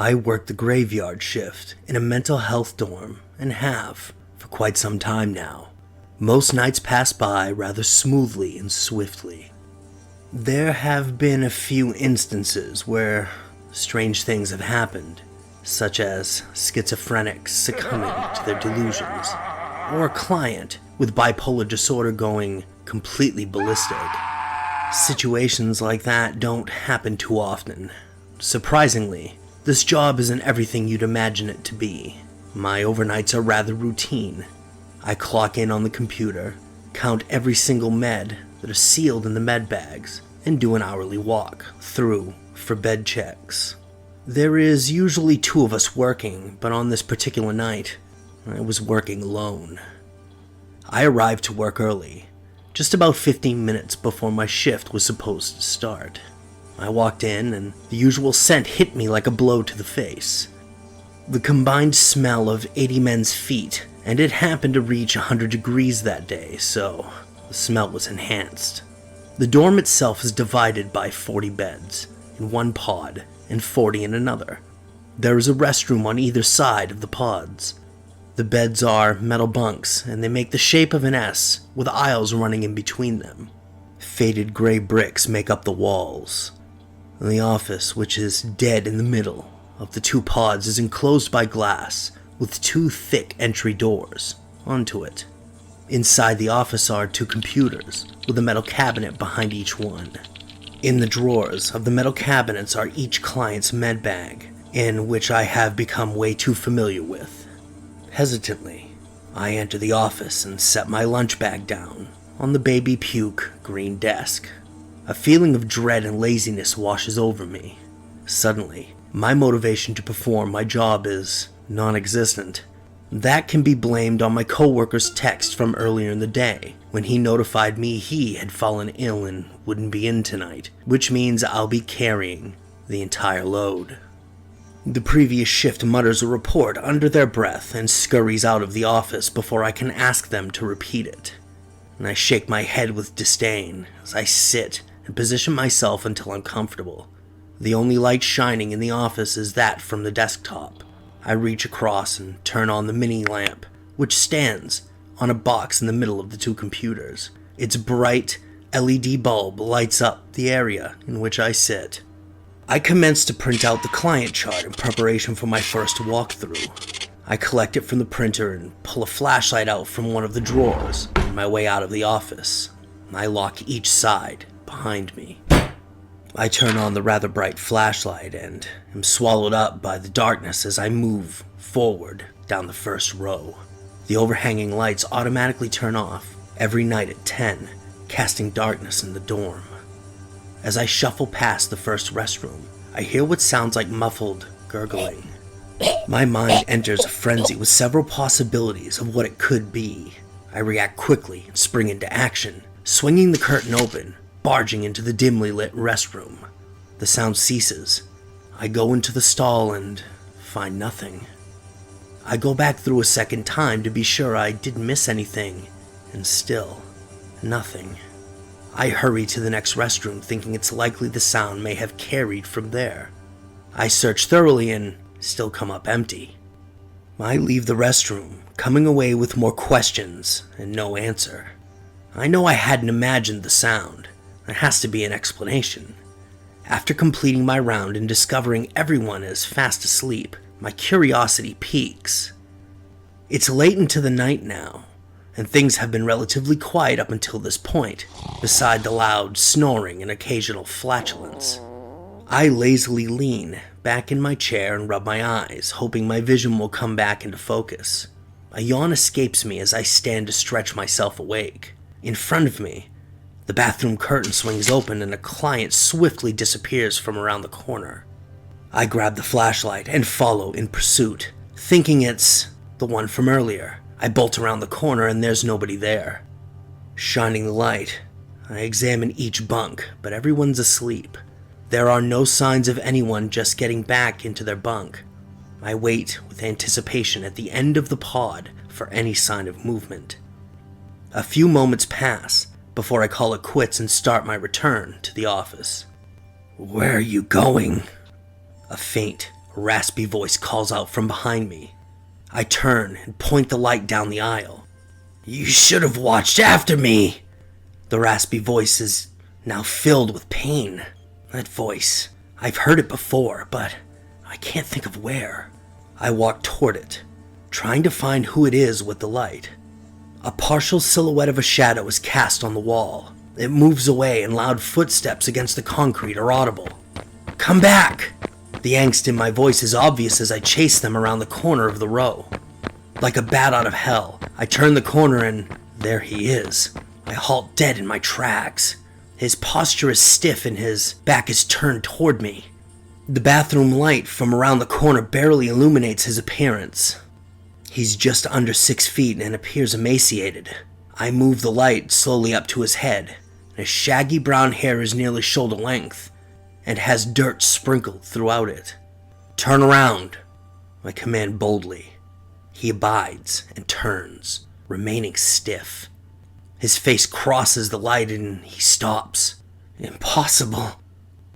I work the graveyard shift in a mental health dorm and have for quite some time now. Most nights pass by rather smoothly and swiftly. There have been a few instances where strange things have happened, such as schizophrenics succumbing to their delusions, or a client with bipolar disorder going completely ballistic. Situations like that don't happen too often. Surprisingly, this job isn't everything you'd imagine it to be. My overnights are rather routine. I clock in on the computer, count every single med that are sealed in the med bags, and do an hourly walk through for bed checks. There is usually 2 of us working, but on this particular night, I was working alone. I arrived to work early, just about 15 minutes before my shift was supposed to start. I walked in, and the usual scent hit me like a blow to the face. The combined smell of 80 men's feet, and it happened to reach 100 degrees that day, so the smell was enhanced. The dorm itself is divided by 40 beds in one pod and 40 in another. There is a restroom on either side of the pods. The beds are metal bunks, and they make the shape of an S with aisles running in between them. Faded gray bricks make up the walls. The office, which is dead in the middle of the 2 pods, is enclosed by glass with 2 thick entry doors onto it. Inside the office are 2 computers with a metal cabinet behind each one. In the drawers of the metal cabinets are each client's med bag, in which I have become way too familiar with. Hesitantly, I enter the office and set my lunch bag down on the baby puke green desk. A feeling of dread and laziness washes over me. Suddenly, my motivation to perform my job is non-existent. That can be blamed on my coworker's text from earlier in the day, when he notified me he had fallen ill and wouldn't be in tonight, which means I'll be carrying the entire load. The previous shift mutters a report under their breath and scurries out of the office before I can ask them to repeat it. And I shake my head with disdain as I sit and position myself until I'm comfortable. The only light shining in the office is that from the desktop. I reach across and turn on the mini lamp, which stands on a box in the middle of the 2 computers. Its bright LED bulb lights up the area in which I sit. I commence to print out the client chart in preparation for my first walkthrough. I collect it from the printer and pull a flashlight out from one of the drawers on my way out of the office. I lock each side behind me. I turn on the rather bright flashlight and am swallowed up by the darkness as I move forward down the first row. The overhanging lights automatically turn off every night at 10, casting darkness in the dorm. As I shuffle past the first restroom, I hear what sounds like muffled gurgling. My mind enters a frenzy with several possibilities of what it could be. I react quickly and spring into action, swinging the curtain open, barging into the dimly lit restroom. The sound ceases. I go into the stall and find nothing. I go back through a second time to be sure I didn't miss anything, and still, nothing. I hurry to the next restroom thinking it's likely the sound may have carried from there. I search thoroughly and still come up empty. I leave the restroom, coming away with more questions and no answer. I know I hadn't imagined the sound. There has to be an explanation. After completing my round and discovering everyone is fast asleep, my curiosity peaks. It's late into the night now, and things have been relatively quiet up until this point, beside the loud snoring and occasional flatulence. I lazily lean back in my chair and rub my eyes, hoping my vision will come back into focus. A yawn escapes me as I stand to stretch myself awake. In front of me, the bathroom curtain swings open and a client swiftly disappears from around the corner. I grab the flashlight and follow in pursuit, thinking it's the one from earlier. I bolt around the corner and there's nobody there. Shining the light, I examine each bunk, but everyone's asleep. There are no signs of anyone just getting back into their bunk. I wait with anticipation at the end of the pod for any sign of movement. A few moments pass before I call it quits and start my return to the office. "Where are you going?" A faint, A raspy voice calls out from behind me. I turn and point the light down the aisle. "You should have watched after me!" The raspy voice is now filled with pain. That voice, I've heard it before, but I can't think of where. I walk toward it, trying to find who it is with the light. A partial silhouette of a shadow is cast on the wall. It moves away and loud footsteps against the concrete are audible. "Come back!" The angst in my voice is obvious as I chase them around the corner of the row. Like a bat out of hell, I turn the corner and there he is. I halt dead in my tracks. His posture is stiff and his back is turned toward me. The bathroom light from around the corner barely illuminates his appearance. He's just under 6 feet and appears emaciated. I move the light slowly up to his head. His shaggy brown hair is nearly shoulder length and has dirt sprinkled throughout it. "Turn around," I command boldly. He abides and turns, remaining stiff. His face crosses the light and he stops. "Impossible,"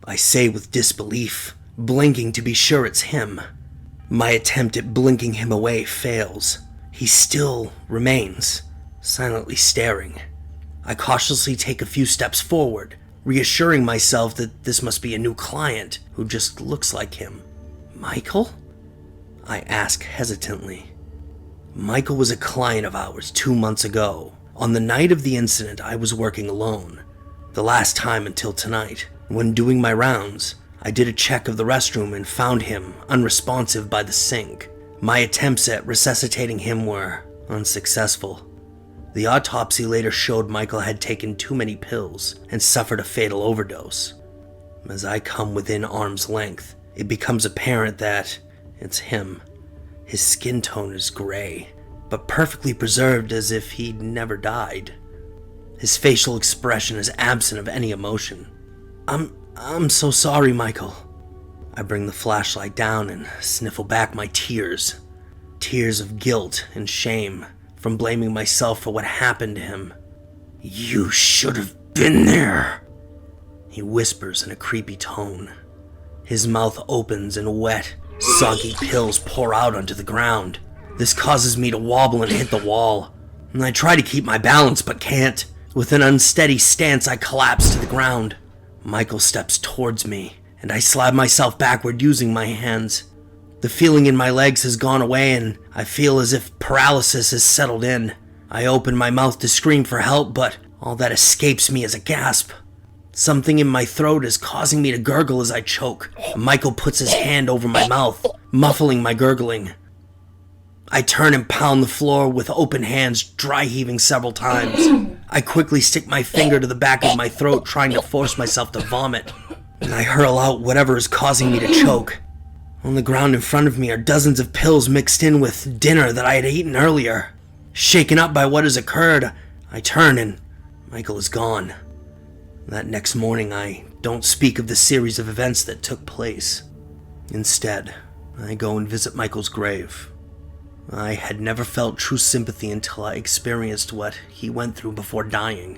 I say with disbelief, blinking to be sure it's him. My attempt at blinking him away fails. He still remains, silently staring. I cautiously take a few steps forward, reassuring myself that this must be a new client who just looks like him. "Michael?" I ask hesitantly. Michael was a client of ours 2 months ago. On the night of the incident, I was working alone. The last time until tonight. When doing my rounds, I did a check of the restroom and found him unresponsive by the sink. My attempts at resuscitating him were unsuccessful. The autopsy later showed Michael had taken too many pills and suffered a fatal overdose. As I come within arm's length, it becomes apparent that it's him. His skin tone is gray, but perfectly preserved as if he'd never died. His facial expression is absent of any emotion. I'm so sorry, Michael." I bring the flashlight down and sniffle back my tears. Tears of guilt and shame from blaming myself for what happened to him. "You should have been there," he whispers in a creepy tone. His mouth opens and wet, soggy pills pour out onto the ground. This causes me to wobble and hit the wall. And I try to keep my balance but can't. With an unsteady stance, I collapse to the ground. Michael steps towards me, and I slide myself backward using my hands. The feeling in my legs has gone away, and I feel as if paralysis has settled in. I open my mouth to scream for help, but all that escapes me is a gasp. Something in my throat is causing me to gurgle as I choke. Michael puts his hand over my mouth, muffling my gurgling. I turn and pound the floor with open hands, dry heaving several times. I quickly stick my finger to the back of my throat, trying to force myself to vomit. And I hurl out whatever is causing me to choke. On the ground in front of me are dozens of pills mixed in with dinner that I had eaten earlier. Shaken up by what has occurred, I turn and Michael is gone. That next morning, I don't speak of the series of events that took place. Instead, I go and visit Michael's grave. I had never felt true sympathy until I experienced what he went through before dying.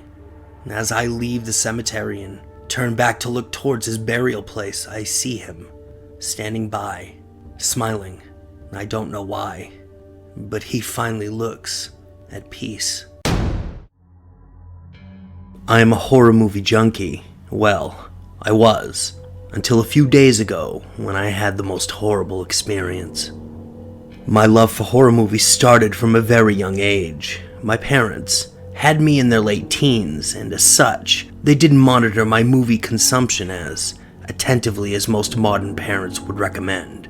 As I leave the cemetery and turn back to look towards his burial place, I see him, standing by, smiling. I don't know why, but he finally looks at peace. I am a horror movie junkie. Well, I was, until a few days ago when I had the most horrible experience. My love for horror movies started from a very young age. My parents had me in their late teens, and as such, they didn't monitor my movie consumption as attentively as most modern parents would recommend.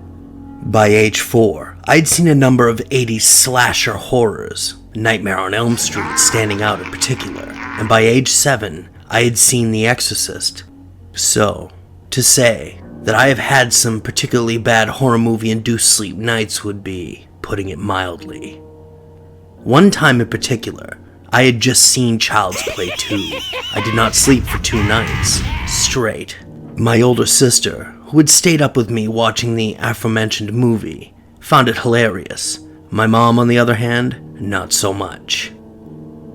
By age 4, I'd seen a number of 80s slasher horrors, Nightmare on Elm Street standing out in particular, and by age 7, I had seen The Exorcist. So, to say that I have had some particularly bad horror movie-induced sleep nights would be putting it mildly. One time in particular, I had just seen Child's Play 2. I did not sleep for 2 nights straight. My older sister, who had stayed up with me watching the aforementioned movie, found it hilarious. My mom, on the other hand, not so much.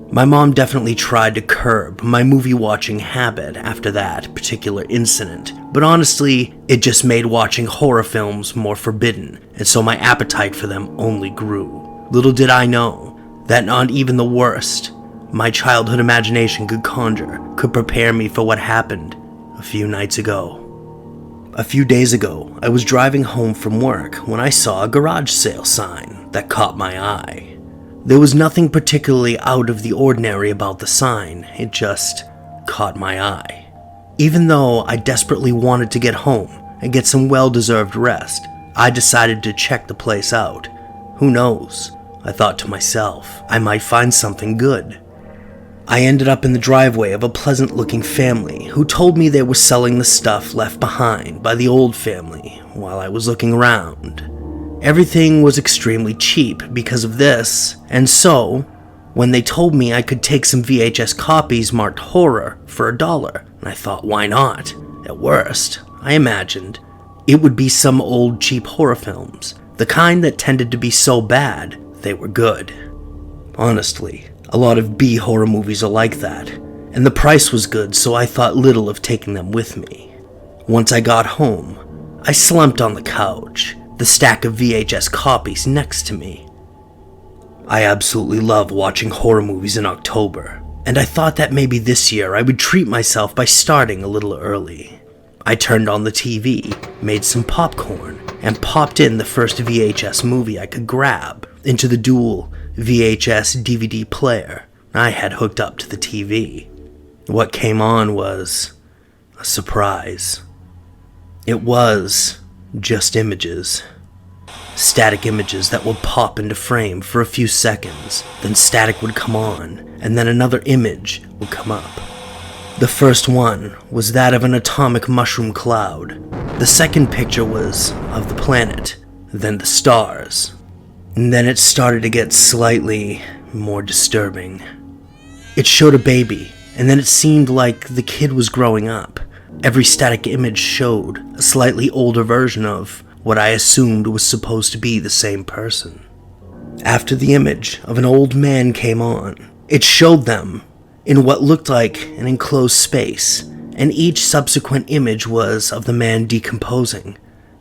My mom definitely tried to curb my movie-watching habit after that particular incident, but honestly, it just made watching horror films more forbidden, and so my appetite for them only grew. Little did I know that not even the worst my childhood imagination could conjure could prepare me for what happened a few nights ago. A few days ago, I was driving home from work when I saw a garage sale sign that caught my eye. There was nothing particularly out of the ordinary about the sign, it just caught my eye. Even though I desperately wanted to get home and get some well-deserved rest, I decided to check the place out. Who knows? I thought to myself, I might find something good. I ended up in the driveway of a pleasant-looking family who told me they were selling the stuff left behind by the old family while I was looking around. Everything was extremely cheap because of this, and so, when they told me I could take some VHS copies marked horror for $1, and I thought, why not? At worst, I imagined, it would be some old cheap horror films, the kind that tended to be so bad they were good. Honestly, a lot of B-horror movies are like that, and the price was good, so I thought little of taking them with me. Once I got home, I slumped on the couch, the stack of VHS copies next to me. I absolutely love watching horror movies in October, and I thought that maybe this year I would treat myself by starting a little early. I turned on the TV, made some popcorn, and popped in the first VHS movie I could grab into the dual VHS DVD player I had hooked up to the TV. What came on was a surprise. It was just images. Static images that would pop into frame for a few seconds, then static would come on, and then another image would come up. The first one was that of an atomic mushroom cloud. The second picture was of the planet, then the stars. And then it started to get slightly more disturbing. It showed a baby, and then it seemed like the kid was growing up. Every static image showed a slightly older version of what I assumed was supposed to be the same person. After the image of an old man came on, it showed them in what looked like an enclosed space, and each subsequent image was of the man decomposing.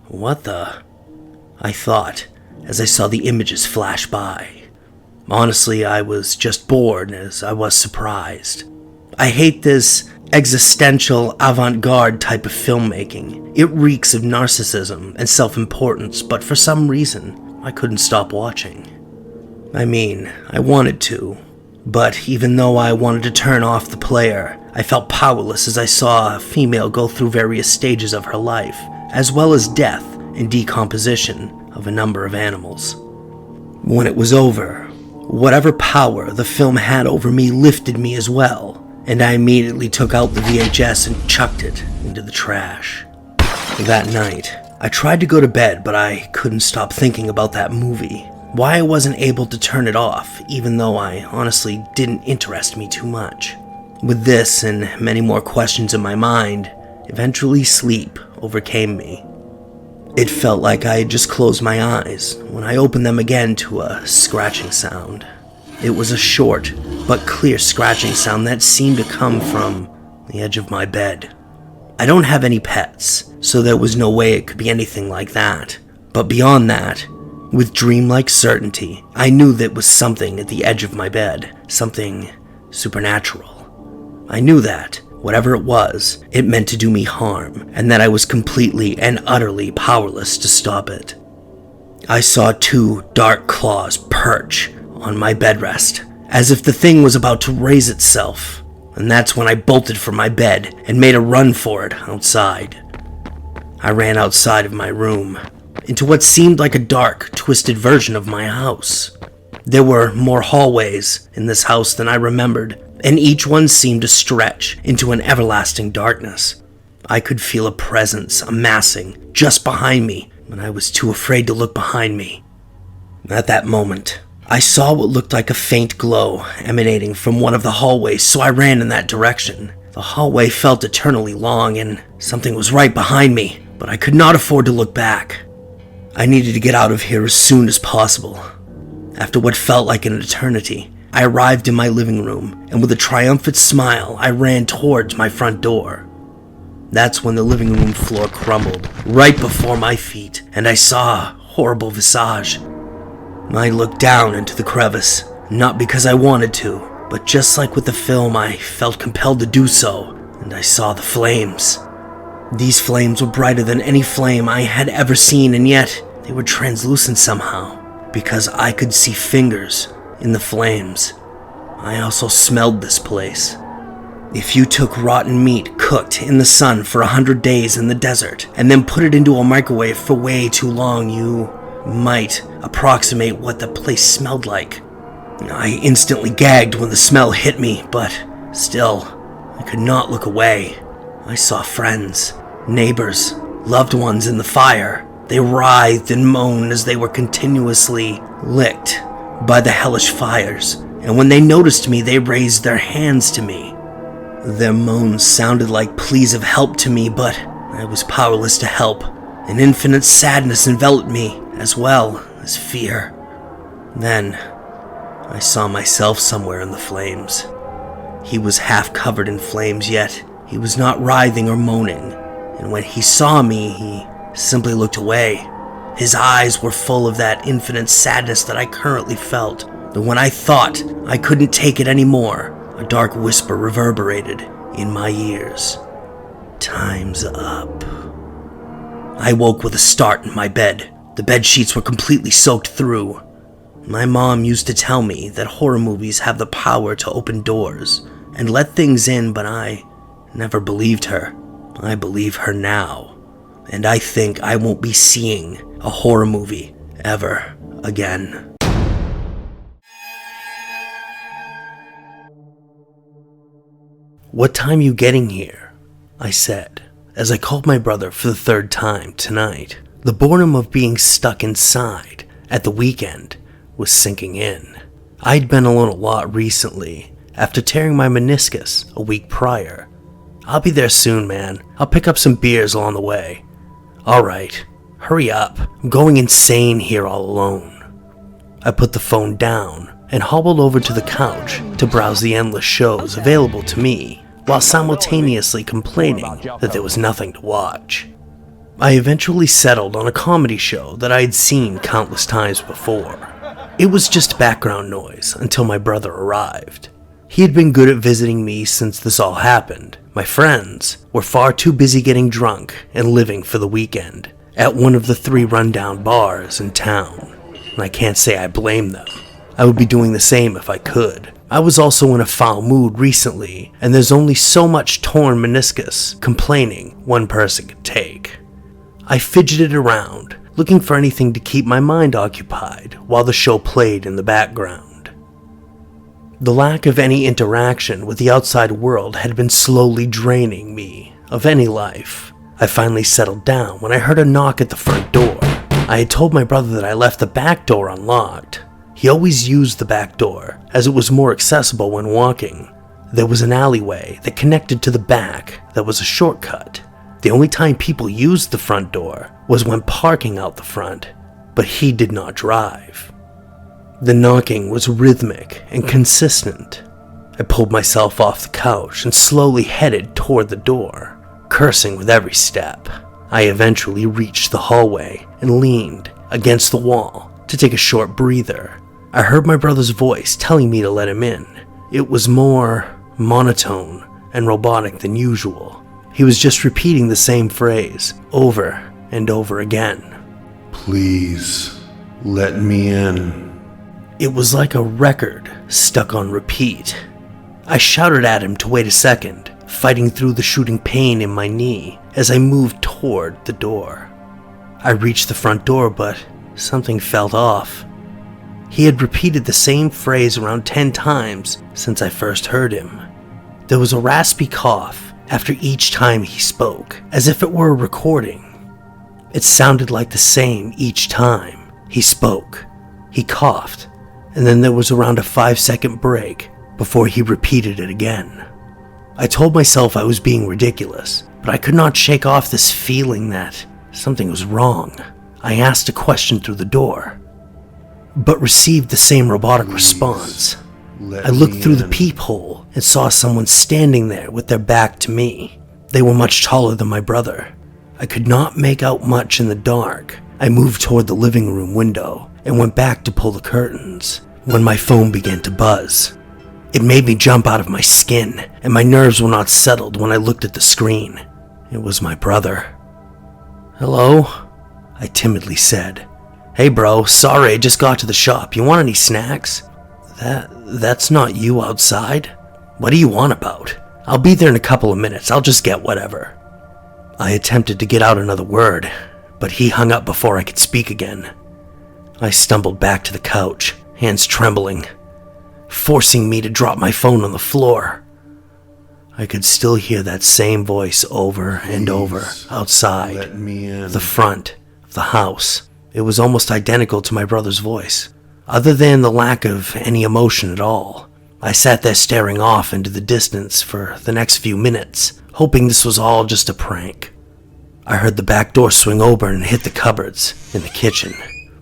What the? I thought, as I saw the images flash by. Honestly, I was just bored as I was surprised. I hate this existential avant-garde type of filmmaking. It reeks of narcissism and self-importance, but for some reason, I couldn't stop watching. I mean, I wanted to, but even though I wanted to turn off the player, I felt powerless as I saw a female go through various stages of her life, as well as death and decomposition of a number of animals. When it was over, whatever power the film had over me lifted me as well, and I immediately took out the VHS and chucked it into the trash. That night, I tried to go to bed, but I couldn't stop thinking about that movie. Why I wasn't able to turn it off, even though I honestly didn't interest me too much. With this and many more questions in my mind, eventually sleep overcame me. It felt like I had just closed my eyes when I opened them again to a scratching sound. It was a short but clear scratching sound that seemed to come from the edge of my bed. I don't have any pets, so there was no way it could be anything like that. But beyond that, with dreamlike certainty, I knew that was something at the edge of my bed, something supernatural. I knew that, whatever it was, it meant to do me harm, and that I was completely and utterly powerless to stop it. I saw two dark claws perch on my bed rest, as if the thing was about to raise itself, and that's when I bolted from my bed and made a run for it outside. I ran outside of my room, into what seemed like a dark, twisted version of my house. There were more hallways in this house than I remembered, and each one seemed to stretch into an everlasting darkness. I could feel a presence amassing just behind me, but I was too afraid to look behind me. At that moment, I saw what looked like a faint glow emanating from one of the hallways, so I ran in that direction. The hallway felt eternally long, and something was right behind me, but I could not afford to look back. I needed to get out of here as soon as possible. After what felt like an eternity, I arrived in my living room, and with a triumphant smile, I ran towards my front door. That's when the living room floor crumbled right before my feet, and I saw a horrible visage. I looked down into the crevice, not because I wanted to, but just like with the film, I felt compelled to do so, and I saw the flames. These flames were brighter than any flame I had ever seen, and yet they were translucent somehow, because I could see fingers in the flames. I also smelled this place. If you took rotten meat cooked in the sun for 100 days in the desert, and then put it into a microwave for way too long, you might approximate what the place smelled like. I instantly gagged when the smell hit me, but still, I could not look away. I saw friends, neighbors, loved ones in the fire. They writhed and moaned as they were continuously licked by the hellish fires, and when they noticed me, they raised their hands to me. Their moans sounded like pleas of help to me, but I was powerless to help. An infinite sadness enveloped me, as well as fear. Then, I saw myself somewhere in the flames. He was half covered in flames, yet he was not writhing or moaning, and when he saw me, he simply looked away. His eyes were full of that infinite sadness that I currently felt, and when I thought I couldn't take it anymore, a dark whisper reverberated in my ears. "Time's up." I woke with a start in my bed. The bed sheets were completely soaked through. My mom used to tell me that horror movies have the power to open doors and let things in, but I never believed her. I believe her now, and I think I won't be seeing a horror movie ever again. "What time you getting here?" I said, as I called my brother for the third time tonight. The boredom of being stuck inside at the weekend was sinking in. I'd been alone a lot recently, after tearing my meniscus a week prior. "I'll be there soon, man. I'll pick up some beers along the way." "Alright, hurry up. I'm going insane here all alone." I put the phone down and hobbled over to the couch to browse the endless shows available to me, while simultaneously complaining that there was nothing to watch. I eventually settled on a comedy show that I had seen countless times before. It was just background noise until my brother arrived. He had been good at visiting me since this all happened. My friends were far too busy getting drunk and living for the weekend at one of the 3 rundown bars in town, and I can't say I blame them. I would be doing the same if I could. I was also in a foul mood recently, and there's only so much torn meniscus complaining one person could take. I fidgeted around, looking for anything to keep my mind occupied while the show played in the background. The lack of any interaction with the outside world had been slowly draining me of any life. I finally settled down when I heard a knock at the front door. I had told my brother that I left the back door unlocked. He always used the back door, as it was more accessible when walking. There was an alleyway that connected to the back that was a shortcut. The only time people used the front door was when parking out the front, but he did not drive. The knocking was rhythmic and consistent. I pulled myself off the couch and slowly headed toward the door, cursing with every step. I eventually reached the hallway and leaned against the wall to take a short breather. I heard my brother's voice telling me to let him in. It was more monotone and robotic than usual. He was just repeating the same phrase over and over again. "Please, let me in." It was like a record stuck on repeat. I shouted at him to wait a second, fighting through the shooting pain in my knee as I moved toward the door. I reached the front door, but something felt off. He had repeated the same phrase around 10 times since I first heard him. There was a raspy cough after each time he spoke, as if it were a recording. It sounded like the same each time he spoke. He coughed, and then there was around a 5-second break before he repeated it again. I told myself I was being ridiculous, but I could not shake off this feeling that something was wrong. I asked a question through the door, but received the same robotic response. I looked through the peephole and saw someone standing there with their back to me. They were much taller than my brother. I could not make out much in the dark. I moved toward the living room window and went back to pull the curtains when my phone began to buzz. It made me jump out of my skin, and my nerves were not settled when I looked at the screen. It was my brother. "Hello?" I timidly said. "Hey bro, sorry, I just got to the shop. You want any snacks?" That's not you outside? What do you want about? I'll be there in a couple of minutes. I'll just get whatever." I attempted to get out another word, but he hung up before I could speak again. I stumbled back to the couch, hands trembling, forcing me to drop my phone on the floor. I could still hear that same voice over and over outside the front of the house. It was almost identical to my brother's voice, other than the lack of any emotion at all. I sat there staring off into the distance for the next few minutes, hoping this was all just a prank. I heard the back door swing open and hit the cupboards in the kitchen.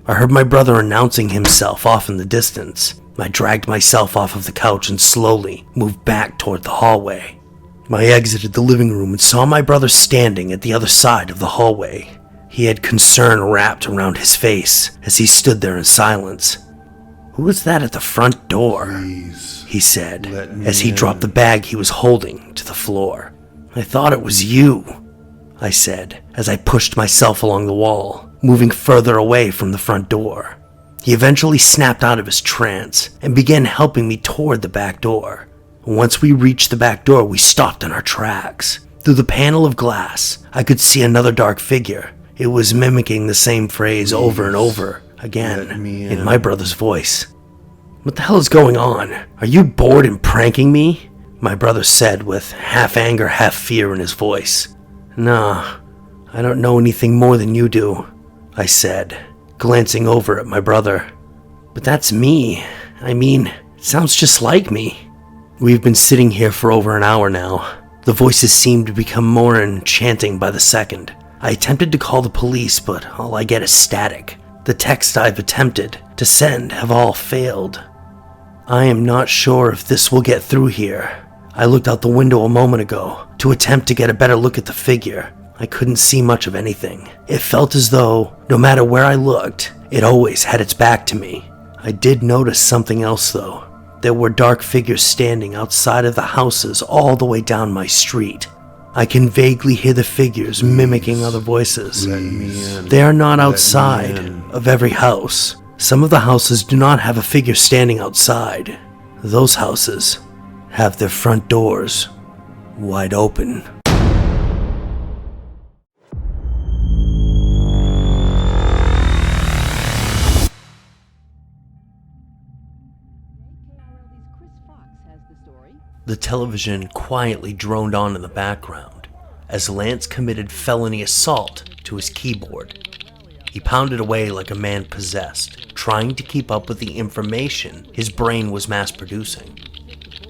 I heard my brother announcing himself off in the distance. I dragged myself off of the couch and slowly moved back toward the hallway. I exited the living room and saw my brother standing at the other side of the hallway. He had concern wrapped around his face as he stood there in silence. "Who is that at the front door?" he said, as he dropped the bag he was holding to the floor. "I thought it was you," I said, as I pushed myself along the wall, moving further away from the front door. He eventually snapped out of his trance and began helping me toward the back door. Once we reached the back door, we stopped in our tracks. Through the panel of glass, I could see another dark figure. It was mimicking the same phrase over and over again in my brother's voice. "What the hell is going on? Are you bored and pranking me?" my brother said with half anger, half fear in his voice. "Nah, I don't know anything more than you do," I said, glancing over at my brother. "But that's me. I mean, it sounds just like me." We've been sitting here for over an hour now. The voices seem to become more enchanting by the second. I attempted to call the police, but all I get is static. The texts I've attempted to send have all failed. I am not sure if this will get through here. I looked out the window a moment ago to attempt to get a better look at the figure. I couldn't see much of anything. It felt as though, no matter where I looked, it always had its back to me. I did notice something else though. There were dark figures standing outside of the houses all the way down my street. I can vaguely hear the figures mimicking other voices. They are not outside of every house. Some of the houses do not have a figure standing outside. Those houses have their front doors wide open. The television quietly droned on in the background as Lance committed felony assault to his keyboard. He pounded away like a man possessed, trying to keep up with the information his brain was mass-producing.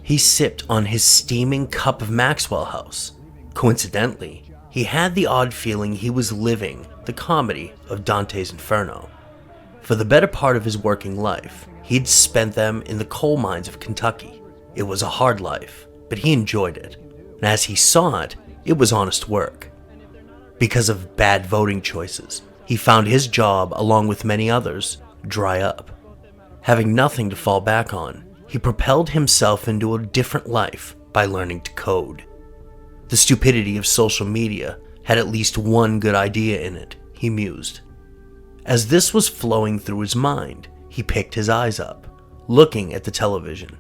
He sipped on his steaming cup of Maxwell House. Coincidentally, he had the odd feeling he was living the comedy of Dante's Inferno. For the better part of his working life, he'd spent them in the coal mines of Kentucky. It was a hard life, but he enjoyed it, and as he saw it, it was honest work. Because of bad voting choices, he found his job, along with many others, dry up. Having nothing to fall back on, he propelled himself into a different life by learning to code. The stupidity of social media had at least one good idea in it, he mused. As this was flowing through his mind, he picked his eyes up, looking at the television.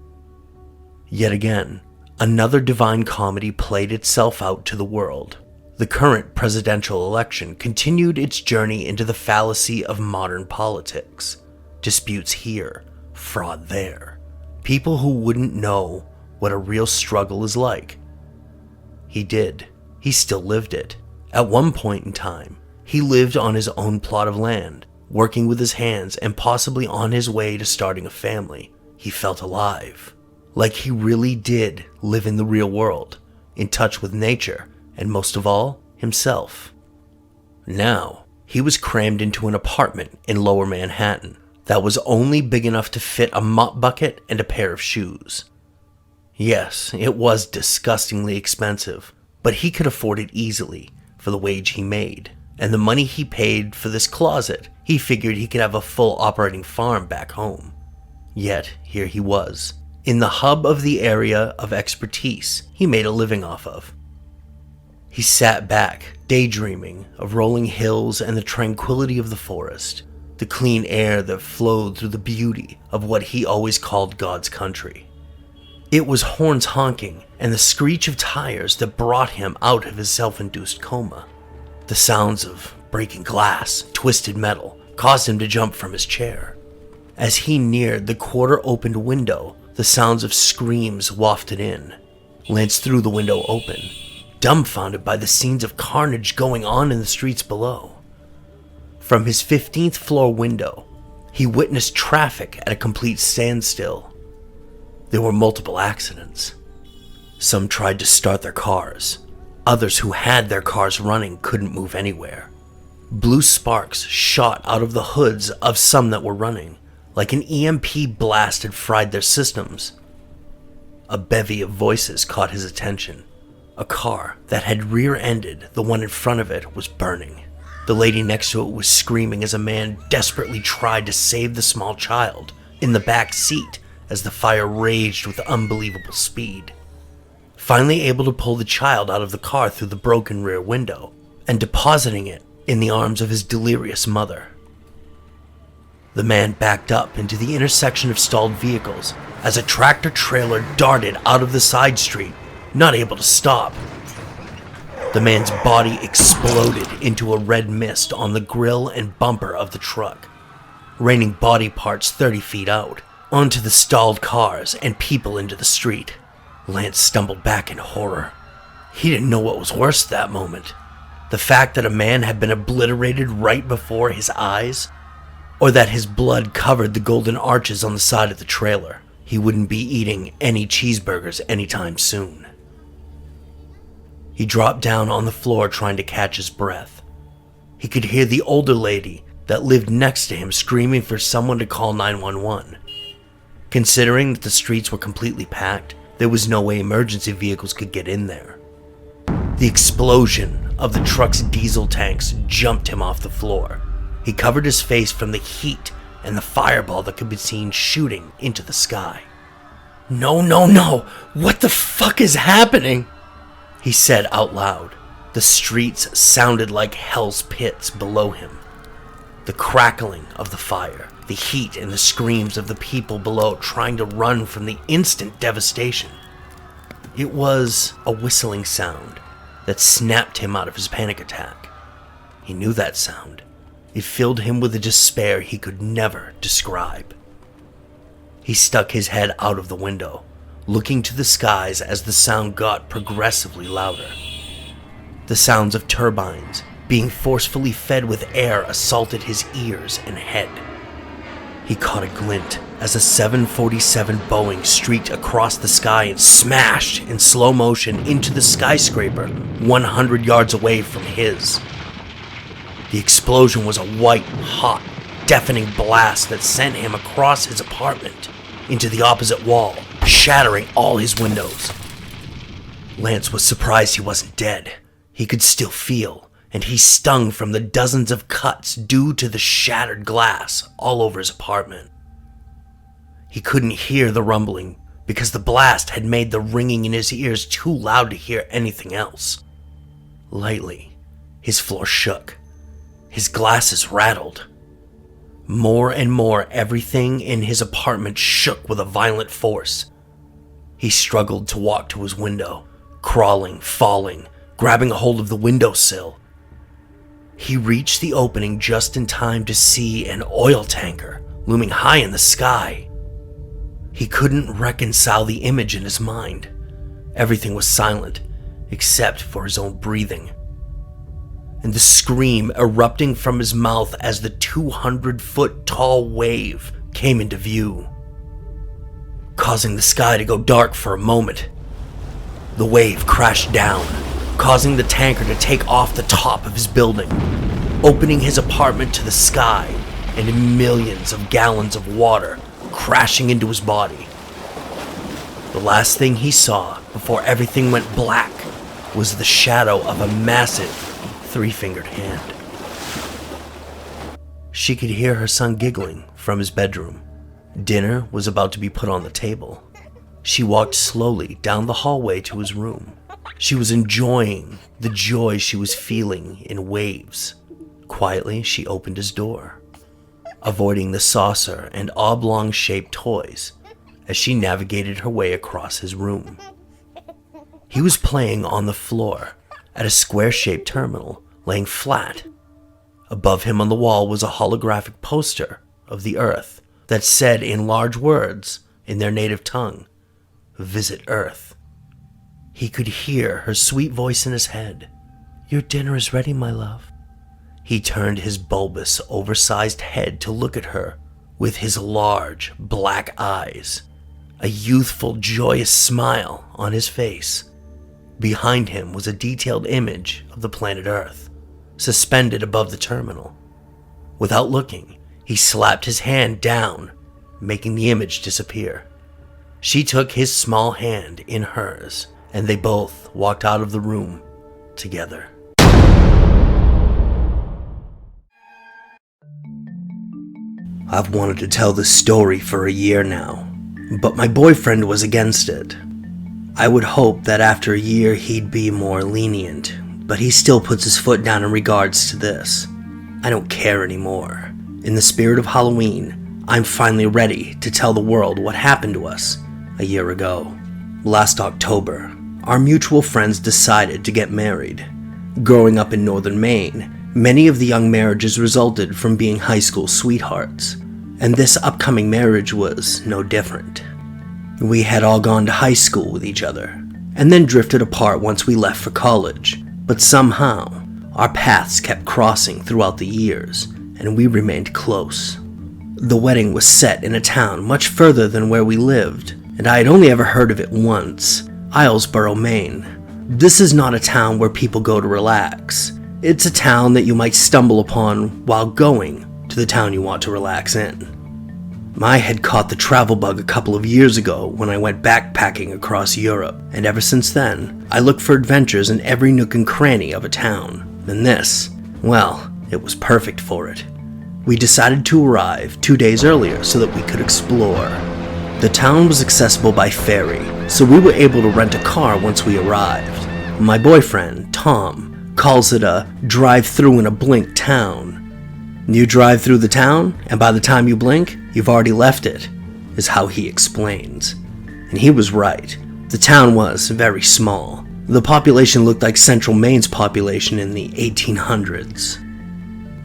Yet again, another divine comedy played itself out to the world. The current presidential election continued its journey into the fallacy of modern politics. Disputes here, fraud there. People who wouldn't know what a real struggle is like. He did. He still lived it. At one point in time, he lived on his own plot of land, working with his hands and possibly on his way to starting a family. He felt alive. Like he really did live in the real world, in touch with nature, and most of all, himself. Now, he was crammed into an apartment in Lower Manhattan, that was only big enough to fit a mop bucket and a pair of shoes. Yes, it was disgustingly expensive, but he could afford it easily for the wage he made. And the money he paid for this closet, he figured he could have a full operating farm back home. Yet, here he was, in the hub of the area of expertise he made a living off of. He sat back, daydreaming of rolling hills and the tranquility of the forest, the clean air that flowed through the beauty of what he always called God's country. It was horns honking and the screech of tires that brought him out of his self-induced coma. The sounds of breaking glass, twisted metal, caused him to jump from his chair. As he neared the quarter-opened window, the sounds of screams wafted in. Lance threw the window open, dumbfounded by the scenes of carnage going on in the streets below. From his 15th floor window, he witnessed traffic at a complete standstill. There were multiple accidents. Some tried to start their cars. Others who had their cars running couldn't move anywhere. Blue sparks shot out of the hoods of some that were running, like an EMP blast had fried their systems. A bevy of voices caught his attention. A car that had rear-ended the one in front of it was burning. The lady next to it was screaming as a man desperately tried to save the small child in the back seat as the fire raged with unbelievable speed. Finally able to pull the child out of the car through the broken rear window and depositing it in the arms of his delirious mother. The man backed up into the intersection of stalled vehicles as a tractor-trailer darted out of the side street, not able to stop. The man's body exploded into a red mist on the grill and bumper of the truck, raining body parts 30 feet out, onto the stalled cars and people into the street. Lance stumbled back in horror. He didn't know what was worse at that moment. The fact that a man had been obliterated right before his eyes, or that his blood covered the golden arches on the side of the trailer. He wouldn't be eating any cheeseburgers anytime soon. He dropped down on the floor trying to catch his breath. He could hear the older lady that lived next to him screaming for someone to call 911. Considering that the streets were completely packed, there was no way emergency vehicles could get in there. The explosion of the truck's diesel tanks jumped him off the floor. He covered his face from the heat and the fireball that could be seen shooting into the sky. No, what the fuck is happening? He said out loud. The streets sounded like hell's pits below him. The crackling of the fire, the heat and the screams of the people below trying to run from the instant devastation. It was a whistling sound that snapped him out of his panic attack. He knew that sound. It filled him with a despair he could never describe. He stuck his head out of the window, looking to the skies as the sound got progressively louder. The sounds of turbines being forcefully fed with air assaulted his ears and head. He caught a glint as a 747 Boeing streaked across the sky and smashed in slow motion into the skyscraper 100 yards away from his. The explosion was a white, hot, deafening blast that sent him across his apartment into the opposite wall, shattering all his windows. Lance was surprised he wasn't dead. He could still feel, and he stung from the dozens of cuts due to the shattered glass all over his apartment. He couldn't hear the rumbling because the blast had made the ringing in his ears too loud to hear anything else. Lightly, his floor shook. His glasses rattled. More and more, everything in his apartment shook with a violent force. He struggled to walk to his window, crawling, falling, grabbing a hold of the windowsill. He reached the opening just in time to see an oil tanker looming high in the sky. He couldn't reconcile the image in his mind. Everything was silent, except for his own breathing, and the scream erupting from his mouth as the 200-foot-tall wave came into view, causing the sky to go dark for a moment. The wave crashed down, causing the tanker to take off the top of his building, opening his apartment to the sky and millions of gallons of water crashing into his body. The last thing he saw before everything went black was the shadow of a massive three-fingered hand. She could hear her son giggling from his bedroom. Dinner was about to be put on the table. She walked slowly down the hallway to his room. She was enjoying the joy she was feeling in waves. Quietly, she opened his door, avoiding the saucer and oblong-shaped toys as she navigated her way across his room. He was playing on the floor at a square-shaped terminal, laying flat. Above him on the wall was a holographic poster of the Earth that said in large words in their native tongue, "Visit Earth." He could hear her sweet voice in his head. "Your dinner is ready, my love." He turned his bulbous, oversized head to look at her with his large, black eyes, a youthful, joyous smile on his face. Behind him was a detailed image of the planet Earth, suspended above the terminal. Without looking, he slapped his hand down, making the image disappear. She took his small hand in hers, and they both walked out of the room together. I've wanted to tell this story for a year now, but my boyfriend was against it. I would hope that after a year he'd be more lenient, but he still puts his foot down in regards to this. I don't care anymore. In the spirit of Halloween, I'm finally ready to tell the world what happened to us a year ago. Last October, our mutual friends decided to get married. Growing up in northern Maine, many of the young marriages resulted from being high school sweethearts, and this upcoming marriage was no different. We had all gone to high school with each other, and then drifted apart once we left for college, but somehow, our paths kept crossing throughout the years, and we remained close. The wedding was set in a town much further than where we lived, and I had only ever heard of it once, Islesboro, Maine. This is not a town where people go to relax. It's a town that you might stumble upon while going to the town you want to relax in. I had caught the travel bug a couple of years ago when I went backpacking across Europe, and ever since then, I looked for adventures in every nook and cranny of a town. And this, well, it was perfect for it. We decided to arrive 2 days earlier so that we could explore. The town was accessible by ferry, so we were able to rent a car once we arrived. My boyfriend, Tom, calls it a drive-through in a blink town. You drive through the town, and by the time you blink, you've already left it, is how he explains. And he was right. The town was very small. The population looked like Central Maine's population in the 1800s.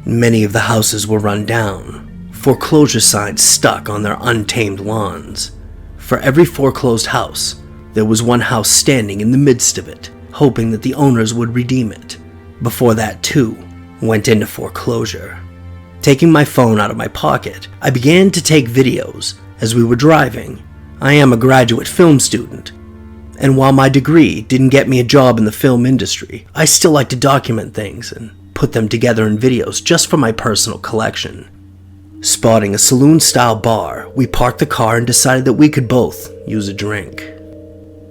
Many of the houses were run down, foreclosure signs stuck on their untamed lawns. For every foreclosed house, there was one house standing in the midst of it, hoping that the owners would redeem it. Before that, too, went into foreclosure. Taking my phone out of my pocket, I began to take videos as we were driving. I am a graduate film student, and while my degree didn't get me a job in the film industry, I still like to document things and put them together in videos just for my personal collection. Spotting a saloon-style bar, we parked the car and decided that we could both use a drink.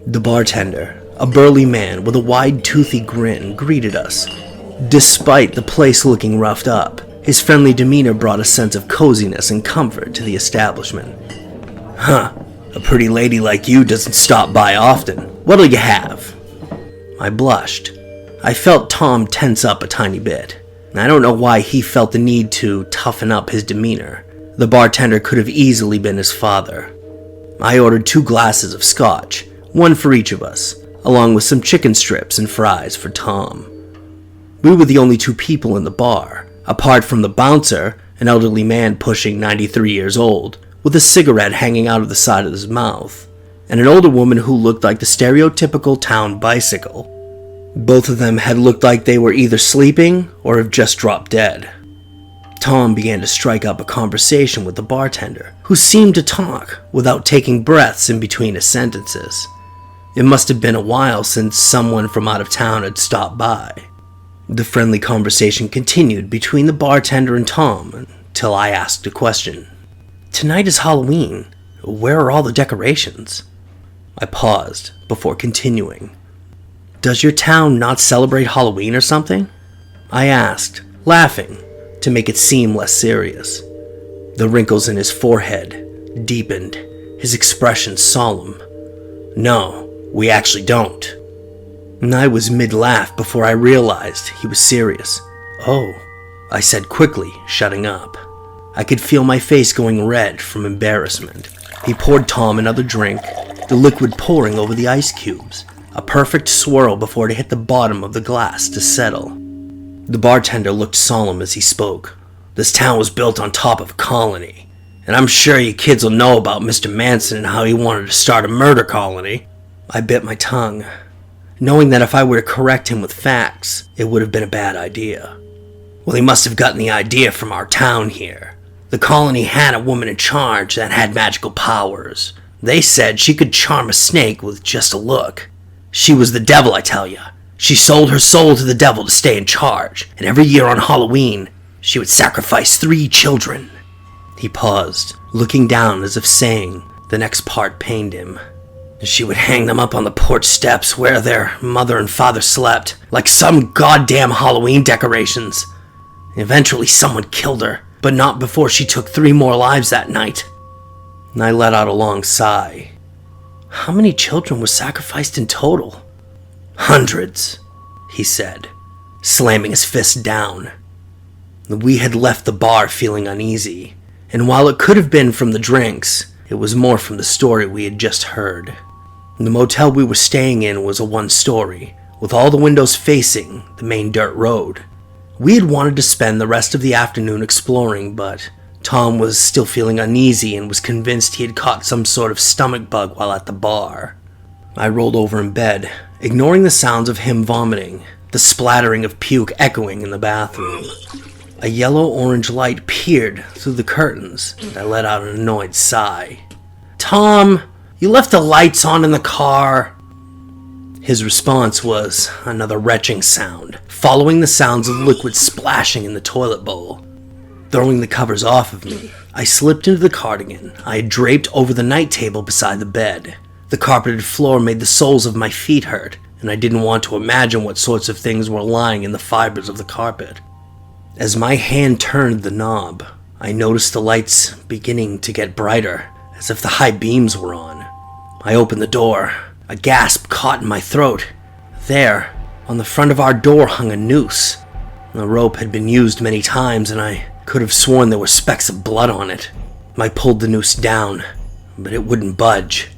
The bartender, a burly man with a wide, toothy grin, greeted us. Despite the place looking roughed up, his friendly demeanor brought a sense of coziness and comfort to the establishment. "Huh, a pretty lady like you doesn't stop by often. What'll you have?" I blushed. I felt Tom tense up a tiny bit. I don't know why he felt the need to toughen up his demeanor. The bartender could have easily been his father. I ordered 2 glasses of scotch, one for each of us, along with some chicken strips and fries for Tom. We were the only 2 people in the bar, apart from the bouncer, an elderly man pushing 93 years old, with a cigarette hanging out of the side of his mouth, and an older woman who looked like the stereotypical town bicycle. Both of them had looked like they were either sleeping or have just dropped dead. Tom began to strike up a conversation with the bartender, who seemed to talk without taking breaths in between his sentences. It must have been a while since someone from out of town had stopped by. The friendly conversation continued between the bartender and Tom till I asked a question. "Tonight is Halloween. Where are all the decorations?" I paused before continuing. "Does your town not celebrate Halloween or something?" I asked, laughing to make it seem less serious. The wrinkles in his forehead deepened, his expression solemn. "No, we actually don't." And I was mid-laugh before I realized he was serious. "Oh," I said quickly, shutting up. I could feel my face going red from embarrassment. He poured Tom another drink, the liquid pouring over the ice cubes, a perfect swirl before it hit the bottom of the glass to settle. The bartender looked solemn as he spoke. "This town was built on top of a colony, and I'm sure you kids will know about Mr. Manson and how he wanted to start a murder colony." I bit my tongue, knowing that if I were to correct him with facts, it would have been a bad idea. "Well, he must have gotten the idea from our town here. The colony had a woman in charge that had magical powers. They said she could charm a snake with just a look. She was the devil, I tell ya. She sold her soul to the devil to stay in charge, and every year on Halloween, she would sacrifice 3 children. He paused, looking down as if saying the next part pained him. "She would hang them up on the porch steps where their mother and father slept, like some goddamn Halloween decorations. Eventually someone killed her, but not before she took 3 more lives that night." And I let out a long sigh. "How many children were sacrificed in total?" "Hundreds," he said, slamming his fist down. We had left the bar feeling uneasy, and while it could have been from the drinks, it was more from the story we had just heard. The motel we were staying in was a 1-story, with all the windows facing the main dirt road. We had wanted to spend the rest of the afternoon exploring, but Tom was still feeling uneasy and was convinced he had caught some sort of stomach bug while at the bar. I rolled over in bed, ignoring the sounds of him vomiting, the splattering of puke echoing in the bathroom. A yellow-orange light peered through the curtains, and I let out an annoyed sigh. "Tom, you left the lights on in the car." His response was another retching sound, following the sounds of liquid splashing in the toilet bowl. Throwing the covers off of me, I slipped into the cardigan I had draped over the night table beside the bed. The carpeted floor made the soles of my feet hurt, and I didn't want to imagine what sorts of things were lying in the fibers of the carpet. As my hand turned the knob, I noticed the lights beginning to get brighter, as if the high beams were on. I opened the door. A gasp caught in my throat. There, on the front of our door, hung a noose. The rope had been used many times, and I could have sworn there were specks of blood on it. I pulled the noose down, but it wouldn't budge.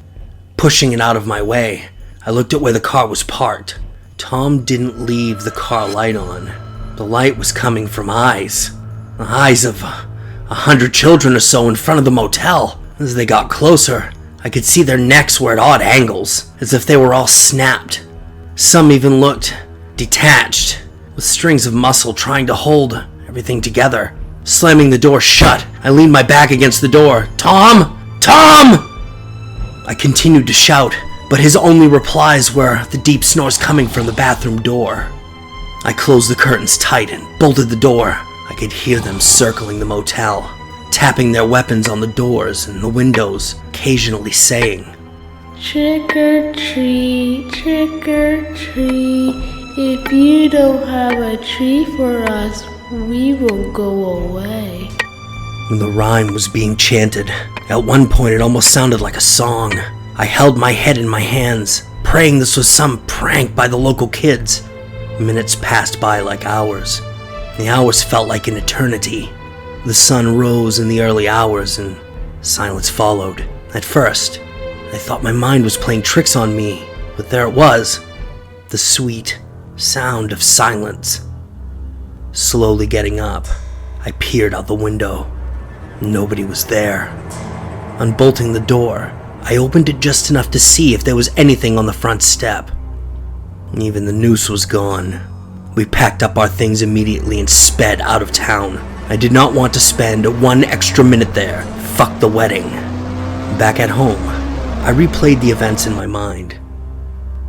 Pushing it out of my way, I looked at where the car was parked. Tom didn't leave the car light on. The light was coming from eyes. The eyes of 100 children or so in front of the motel. As they got closer, I could see their necks were at odd angles, as if they were all snapped. Some even looked detached, with strings of muscle trying to hold everything together. Slamming the door shut, I leaned my back against the door. "Tom! Tom!" I continued to shout, but his only replies were the deep snores coming from the bathroom door. I closed the curtains tight and bolted the door. I could hear them circling the motel, tapping their weapons on the doors and the windows, occasionally saying, "Trick or treat, trick or treat. If you don't have a treat for us, we will go away." The rhyme was being chanted. At one point it almost sounded like a song. I held my head in my hands, praying this was some prank by the local kids. Minutes passed by like hours. The hours felt like an eternity. The sun rose in the early hours and silence followed. At first, I thought my mind was playing tricks on me, but there it was, the sweet sound of silence. Slowly getting up, I peered out the window. Nobody was there. Unbolting the door, I opened it just enough to see if there was anything on the front step. Even the noose was gone. We packed up our things immediately and sped out of town. I did not want to spend 1 extra minute there. Fuck the wedding. Back at home, I replayed the events in my mind,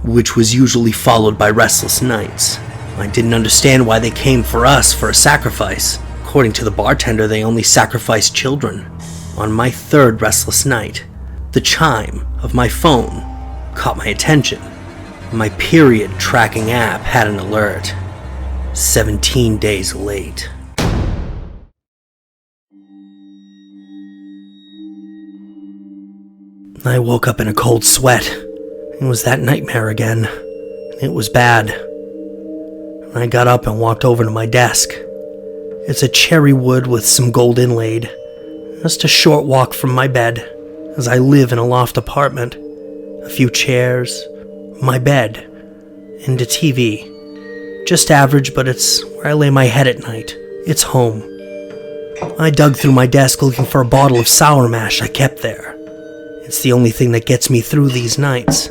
which was usually followed by restless nights. I didn't understand why they came for us for a sacrifice. According to the bartender, they only sacrifice children. On my third restless night, the chime of my phone caught my attention. My period tracking app had an alert. 17 days late. I woke up in a cold sweat. It was that nightmare again. It was bad. I got up and walked over to my desk. It's a cherry wood with some gold inlaid. Just a short walk from my bed, as I live in a loft apartment. A few chairs, my bed, and a TV. Just average, but it's where I lay my head at night. It's home. I dug through my desk looking for a bottle of sour mash I kept there. It's the only thing that gets me through these nights.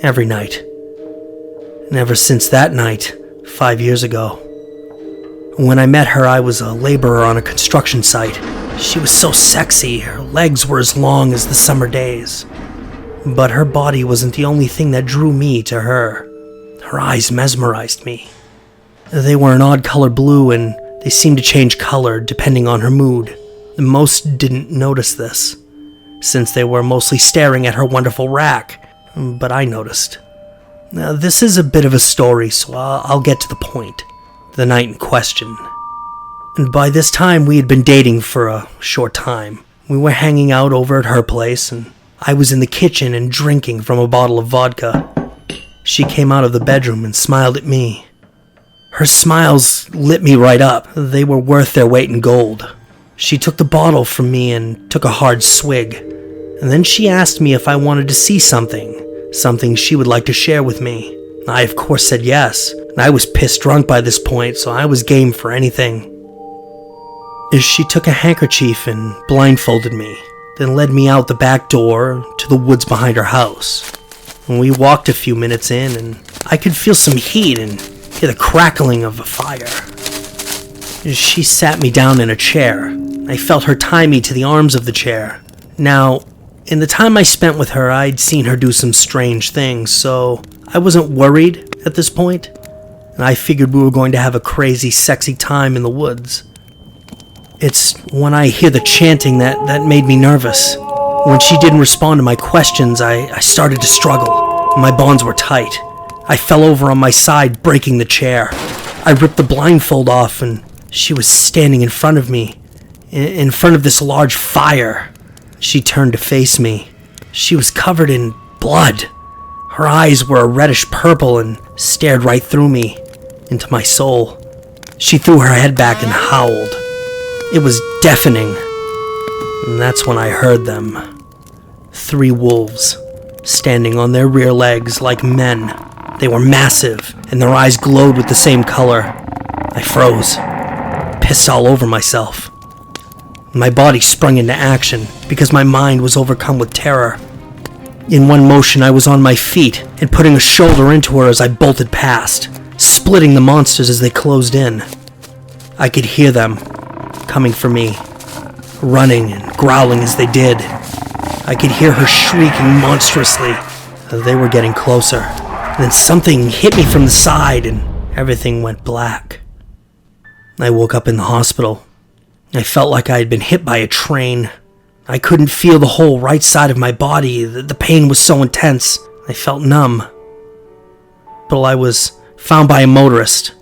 Every night. And ever since that night, 5 years ago. When I met her, I was a laborer on a construction site. She was so sexy, her legs were as long as the summer days. But her body wasn't the only thing that drew me to her. Her eyes mesmerized me. They were an odd color blue, and they seemed to change color depending on her mood. Most didn't notice this, since they were mostly staring at her wonderful rack, but I noticed. Now, this is a bit of a story, so I'll get to the point. The night in question. And by this time, we had been dating for a short time. We were hanging out over at her place, and I was in the kitchen and drinking from a bottle of vodka. She came out of the bedroom and smiled at me. Her smiles lit me right up. They were worth their weight in gold. She took the bottle from me and took a hard swig. And then she asked me if I wanted to see something she would like to share with me. I, of course, said yes. I was pissed drunk by this point, so I was game for anything. She took a handkerchief and blindfolded me, then led me out the back door to the woods behind her house. We walked a few minutes in, and I could feel some heat and hear the crackling of a fire. She sat me down in a chair. I felt her tie me to the arms of the chair. Now, in the time I spent with her, I'd seen her do some strange things, so I wasn't worried at this point. And I figured we were going to have a crazy, sexy time in the woods. It's when I hear the chanting that made me nervous. When she didn't respond to my questions, I started to struggle. My bonds were tight. I fell over on my side, breaking the chair. I ripped the blindfold off, and she was standing in front of me, in front of this large fire. She turned to face me. She was covered in blood. Her eyes were a reddish purple and stared right through me, into my soul. She threw her head back and howled. It was deafening. And that's when I heard them. 3 wolves, standing on their rear legs like men. They were massive, and their eyes glowed with the same color. I froze, pissed all over myself. My body sprung into action because my mind was overcome with terror. In one motion, I was on my feet and putting a shoulder into her as I bolted past, splitting the monsters as they closed in. I could hear them coming for me, running and growling as they did. I could hear her shrieking monstrously. They were getting closer. Then something hit me from the side and everything went black. I woke up in the hospital. I felt like I had been hit by a train. I couldn't feel the whole right side of my body. The pain was so intense. I felt numb. But I was found by a motorist.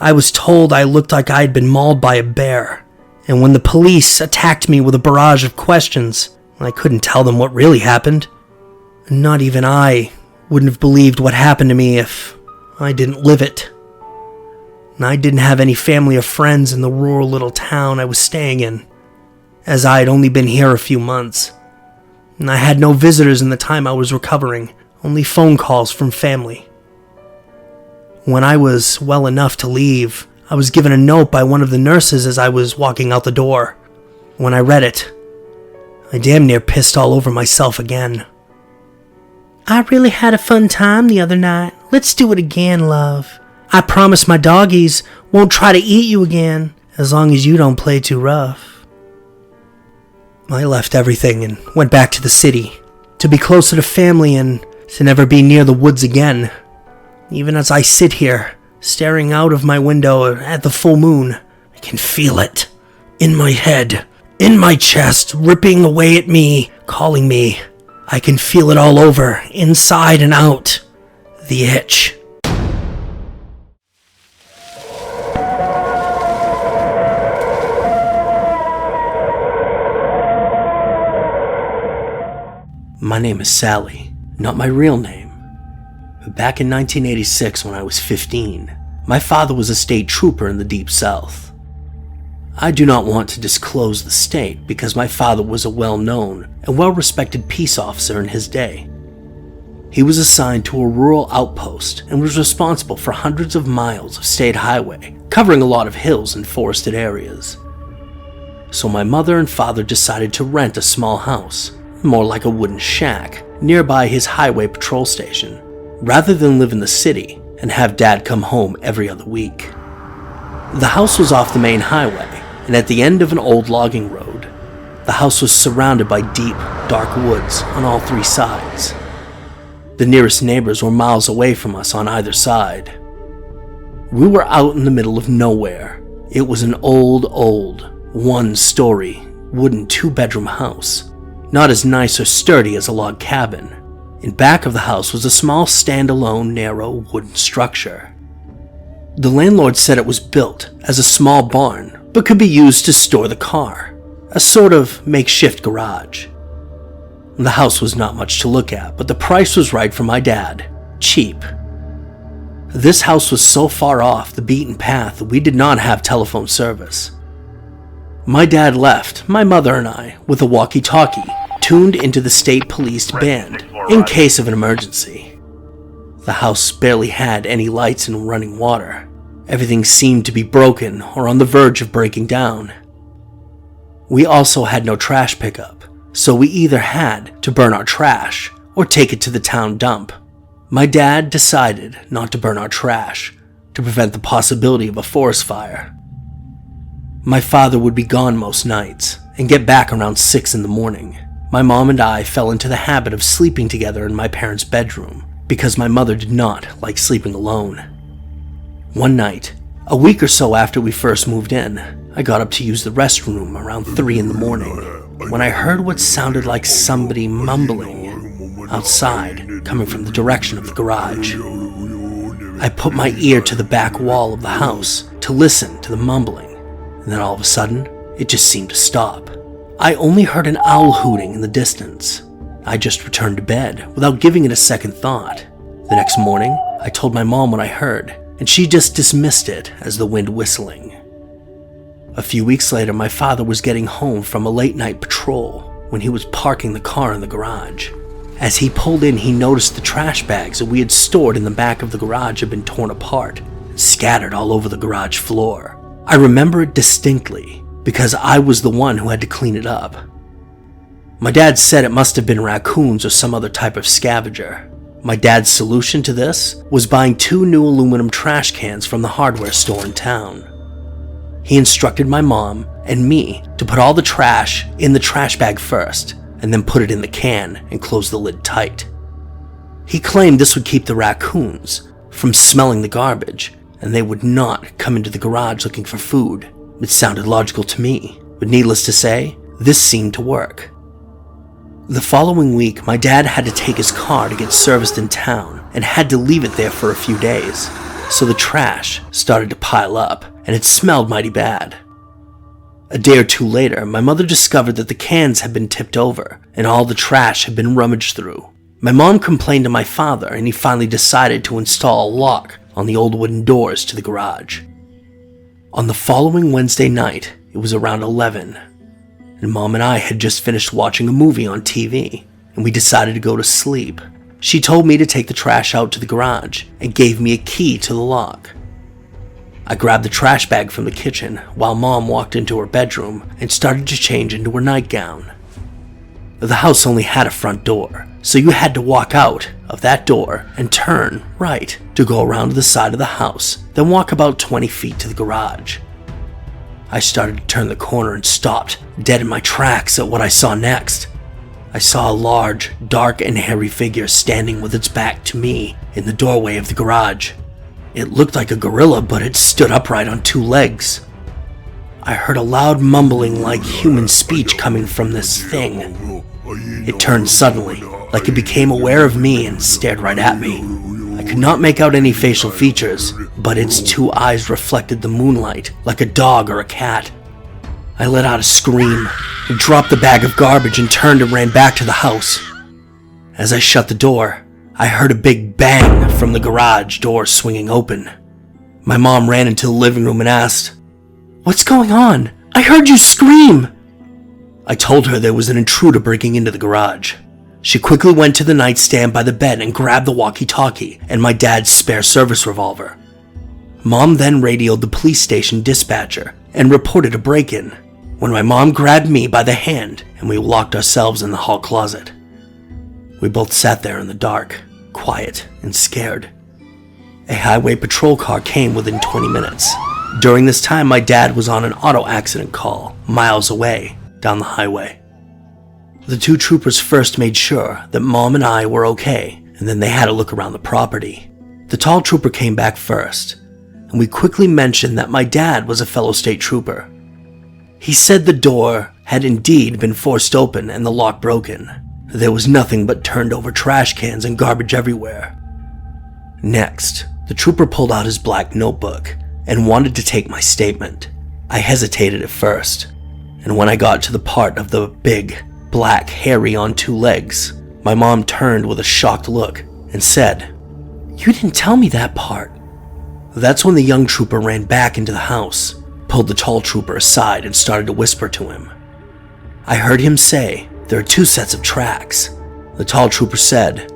I was told I looked like I had been mauled by a bear. And when the police attacked me with a barrage of questions, I couldn't tell them what really happened. Not even I wouldn't have believed what happened to me if I didn't live it. And I didn't have any family or friends in the rural little town I was staying in, as I had only been here a few months. And I had no visitors in the time I was recovering, only phone calls from family. When I was well enough to leave, I was given a note by one of the nurses as I was walking out the door. When I read it, I damn near pissed all over myself again. I really had a fun time the other night. Let's do it again, love. I promise my doggies won't try to eat you again, as long as you don't play too rough. I left everything and went back to the city, to be closer to family and to never be near the woods again. Even as I sit here, staring out of my window at the full moon, I can feel it. In my head, in my chest, ripping away at me, calling me. I can feel it all over, inside and out. The itch. My name is Sally, not my real name. Back in 1986, when I was 15, my father was a state trooper in the Deep South. I do not want to disclose the state because my father was a well-known and well-respected peace officer in his day. He was assigned to a rural outpost and was responsible for hundreds of miles of state highway, covering a lot of hills and forested areas. So my mother and father decided to rent a small house, more like a wooden shack, nearby his highway patrol station, rather than live in the city and have Dad come home every other week. The house was off the main highway, and at the end of an old logging road. The house was surrounded by deep, dark woods on all three sides. The nearest neighbors were miles away from us on either side. We were out in the middle of nowhere. It was an old, one-story, wooden two-bedroom house, not as nice or sturdy as a log cabin. In back of the house was a small, standalone, narrow wooden structure. The landlord said it was built as a small barn, but could be used to store the car, a sort of makeshift garage. The house was not much to look at, but the price was right for my dad. Cheap. This house was so far off the beaten path that we did not have telephone service. My dad left my mother and I with a walkie-talkie tuned into the state police band in case of an emergency. The house barely had any lights and running water. Everything seemed to be broken or on the verge of breaking down. We also had no trash pickup, so we either had to burn our trash or take it to the town dump. My dad decided not to burn our trash to prevent the possibility of a forest fire. My father would be gone most nights and get back around 6 in the morning. My mom and I fell into the habit of sleeping together in my parents' bedroom because my mother did not like sleeping alone. One night, a week or so after we first moved in, I got up to use the restroom around 3 in the morning when I heard what sounded like somebody mumbling outside coming from the direction of the garage. I put my ear to the back wall of the house to listen to the mumbling, and then all of a sudden, it just seemed to stop. I only heard an owl hooting in the distance. I just returned to bed without giving it a second thought. The next morning, I told my mom what I heard, and she just dismissed it as the wind whistling. A few weeks later, my father was getting home from a late-night patrol when he was parking the car in the garage. As he pulled in, he noticed the trash bags that we had stored in the back of the garage had been torn apart and scattered all over the garage floor. I remember it distinctly because I was the one who had to clean it up. My dad said it must have been raccoons or some other type of scavenger. My dad's solution to this was buying 2 new aluminum trash cans from the hardware store in town. He instructed my mom and me to put all the trash in the trash bag first, and then put it in the can and close the lid tight. He claimed this would keep the raccoons from smelling the garbage, and they would not come into the garage looking for food. It sounded logical to me, but needless to say, this seemed to work. The following week, my dad had to take his car to get serviced in town and had to leave it there for a few days, so the trash started to pile up and it smelled mighty bad. A day or two later, my mother discovered that the cans had been tipped over and all the trash had been rummaged through. My mom complained to my father and he finally decided to install a lock on the old wooden doors to the garage. On the following Wednesday night, it was around 11, and Mom and I had just finished watching a movie on TV, and we decided to go to sleep. She told me to take the trash out to the garage and gave me a key to the lock. I grabbed the trash bag from the kitchen while Mom walked into her bedroom and started to change into her nightgown. The house only had a front door, so you had to walk out of that door and turn right to go around to the side of the house, then walk about 20 feet to the garage. I started to turn the corner and stopped dead in my tracks at what I saw next. I saw a large, dark and hairy figure standing with its back to me in the doorway of the garage. It looked like a gorilla, but it stood upright on 2 legs. I heard a loud mumbling like human speech coming from this thing. It turned suddenly, like it became aware of me and stared right at me. I could not make out any facial features, but its two eyes reflected the moonlight, like a dog or a cat. I let out a scream, and dropped the bag of garbage and turned and ran back to the house. As I shut the door, I heard a big bang from the garage door swinging open. My mom ran into the living room and asked, "What's going on? I heard you scream!" I told her there was an intruder breaking into the garage. She quickly went to the nightstand by the bed and grabbed the walkie-talkie and my dad's spare service revolver. Mom then radioed the police station dispatcher and reported a break-in, when my mom grabbed me by the hand and we locked ourselves in the hall closet. We both sat there in the dark, quiet and scared. A highway patrol car came within 20 minutes. During this time, my dad was on an auto accident call, miles away, down the highway. The two troopers first made sure that Mom and I were okay, and then they had a look around the property. The tall trooper came back first, and we quickly mentioned that my dad was a fellow state trooper. He said the door had indeed been forced open and the lock broken. There was nothing but turned over trash cans and garbage everywhere. Next, the trooper pulled out his black notebook and wanted to take my statement. I hesitated at first, and when I got to the part of the big, black, hairy on two legs, my mom turned with a shocked look and said, "You didn't tell me that part." That's when the young trooper ran back into the house, pulled the tall trooper aside and started to whisper to him. I heard him say, "There are 2 sets of tracks." The tall trooper said,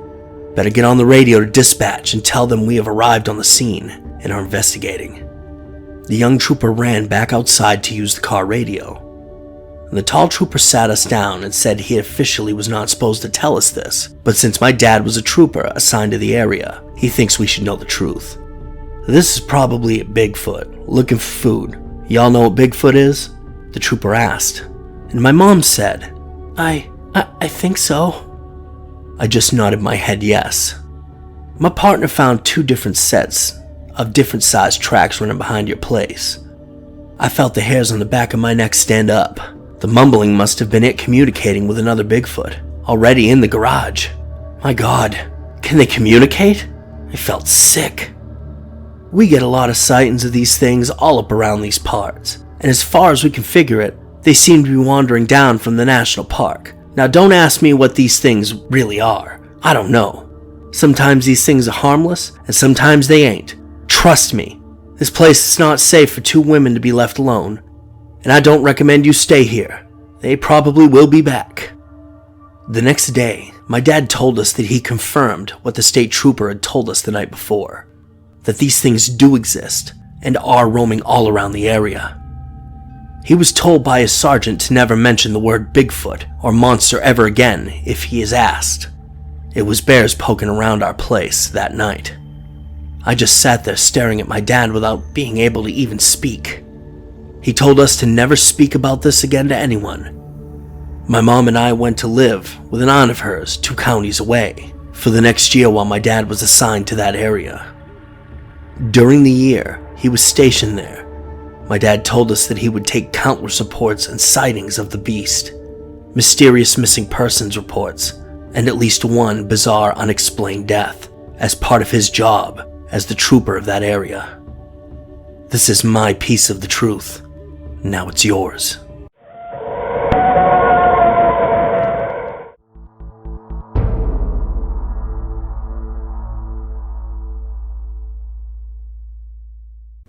"Better get on the radio to dispatch and tell them we have arrived on the scene and are investigating." The young trooper ran back outside to use the car radio. The tall trooper sat us down and said he officially was not supposed to tell us this, but since my dad was a trooper assigned to the area, he thinks we should know the truth. "This is probably a Bigfoot, looking for food. Y'all know what Bigfoot is?" the trooper asked. And my mom said, I think so." I just nodded my head yes. My partner found 2 different sets of different sized tracks running behind your place. I felt the hairs on the back of my neck stand up. The mumbling must have been it communicating with another Bigfoot, already in the garage. My God, can they communicate? I felt sick. We get a lot of sightings of these things all up around these parts, and as far as we can figure it, they seem to be wandering down from the national park. Now don't ask me what these things really are. I don't know. Sometimes these things are harmless, and sometimes they ain't. Trust me, this place is not safe for 2 women to be left alone, and I don't recommend you stay here. They probably will be back. The next day, my dad told us that he confirmed what the state trooper had told us the night before, that these things do exist and are roaming all around the area. He was told by his sergeant to never mention the word Bigfoot or monster ever again if he is asked. It was bears poking around our place that night. I just sat there staring at my dad without being able to even speak. He told us to never speak about this again to anyone. My mom and I went to live with an aunt of hers 2 counties away for the next year while my dad was assigned to that area. During the year he was stationed there, my dad told us that he would take countless reports and sightings of the beast, mysterious missing persons reports, and at least 1 bizarre unexplained death as part of his job as the trooper of that area. This is my piece of the truth. Now it's yours.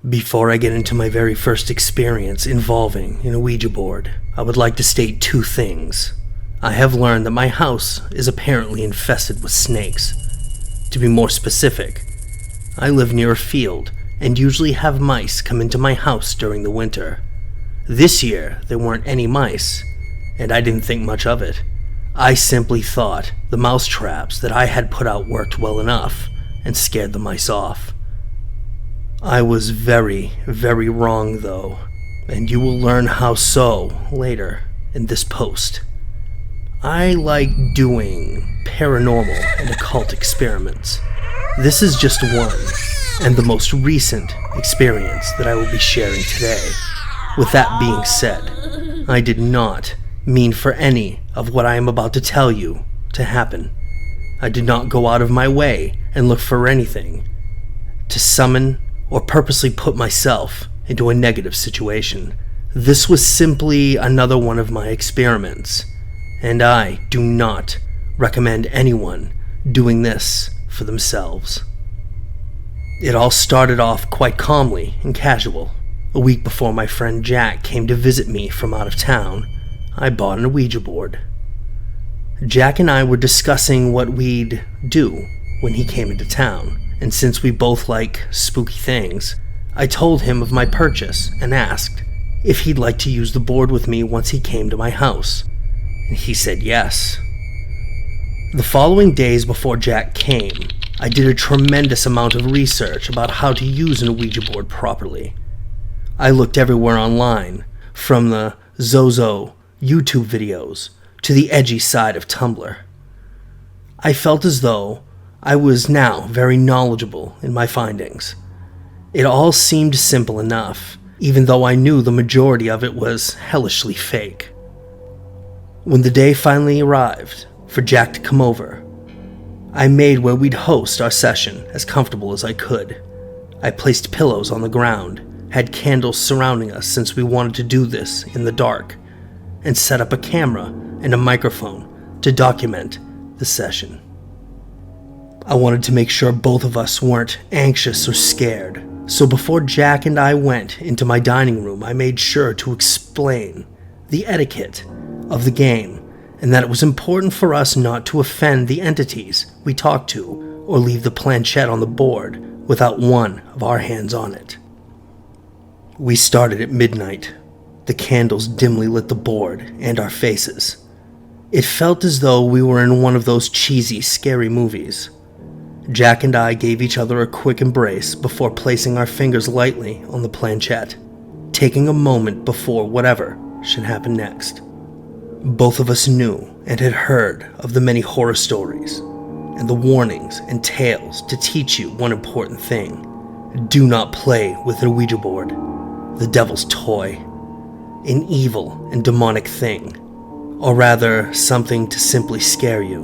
Before I get into my very first experience involving an Ouija board, I would like to state 2 things. I have learned that my house is apparently infested with snakes. To be more specific, I live near a field and usually have mice come into my house during the winter. This year, there weren't any mice, and I didn't think much of it. I simply thought the mouse traps that I had put out worked well enough and scared the mice off. I was very, very wrong though, and you will learn how so later in this post. I like doing paranormal and occult experiments. This is just one, and the most recent experience that I will be sharing today With that being said, I did not mean for any of what I am about to tell you to happen. I did not go out of my way and look for anything to summon or purposely put myself into a negative situation. This was simply another one of my experiments, and I do not recommend anyone doing this for themselves. It all started off quite calmly and casual. A week before my friend Jack came to visit me from out of town, I bought an Ouija board. Jack and I were discussing what we'd do when he came into town, and since we both like spooky things, I told him of my purchase and asked if he'd like to use the board with me once he came to my house, and he said yes. The following days before Jack came, I did a tremendous amount of research about how to use an Ouija board properly. I looked everywhere online, from the Zozo YouTube videos to the edgy side of Tumblr. I felt as though I was now very knowledgeable in my findings. It all seemed simple enough, even though I knew the majority of it was hellishly fake. When the day finally arrived for Jack to come over, I made where we'd host our session as comfortable as I could. I placed pillows on the ground, had candles surrounding us since we wanted to do this in the dark, and set up a camera and a microphone to document the session. I wanted to make sure both of us weren't anxious or scared, so before Jack and I went into my dining room, I made sure to explain the etiquette of the game and that it was important for us not to offend the entities we talked to or leave the planchette on the board without one of our hands on it. We started at midnight. The candles dimly lit the board and our faces. It felt as though we were in one of those cheesy, scary movies. Jack and I gave each other a quick embrace before placing our fingers lightly on the planchette, taking a moment before whatever should happen next. Both of us knew and had heard of the many horror stories and the warnings and tales to teach you one important thing. Do not play with a Ouija board, the devil's toy, an evil and demonic thing, or rather something to simply scare you.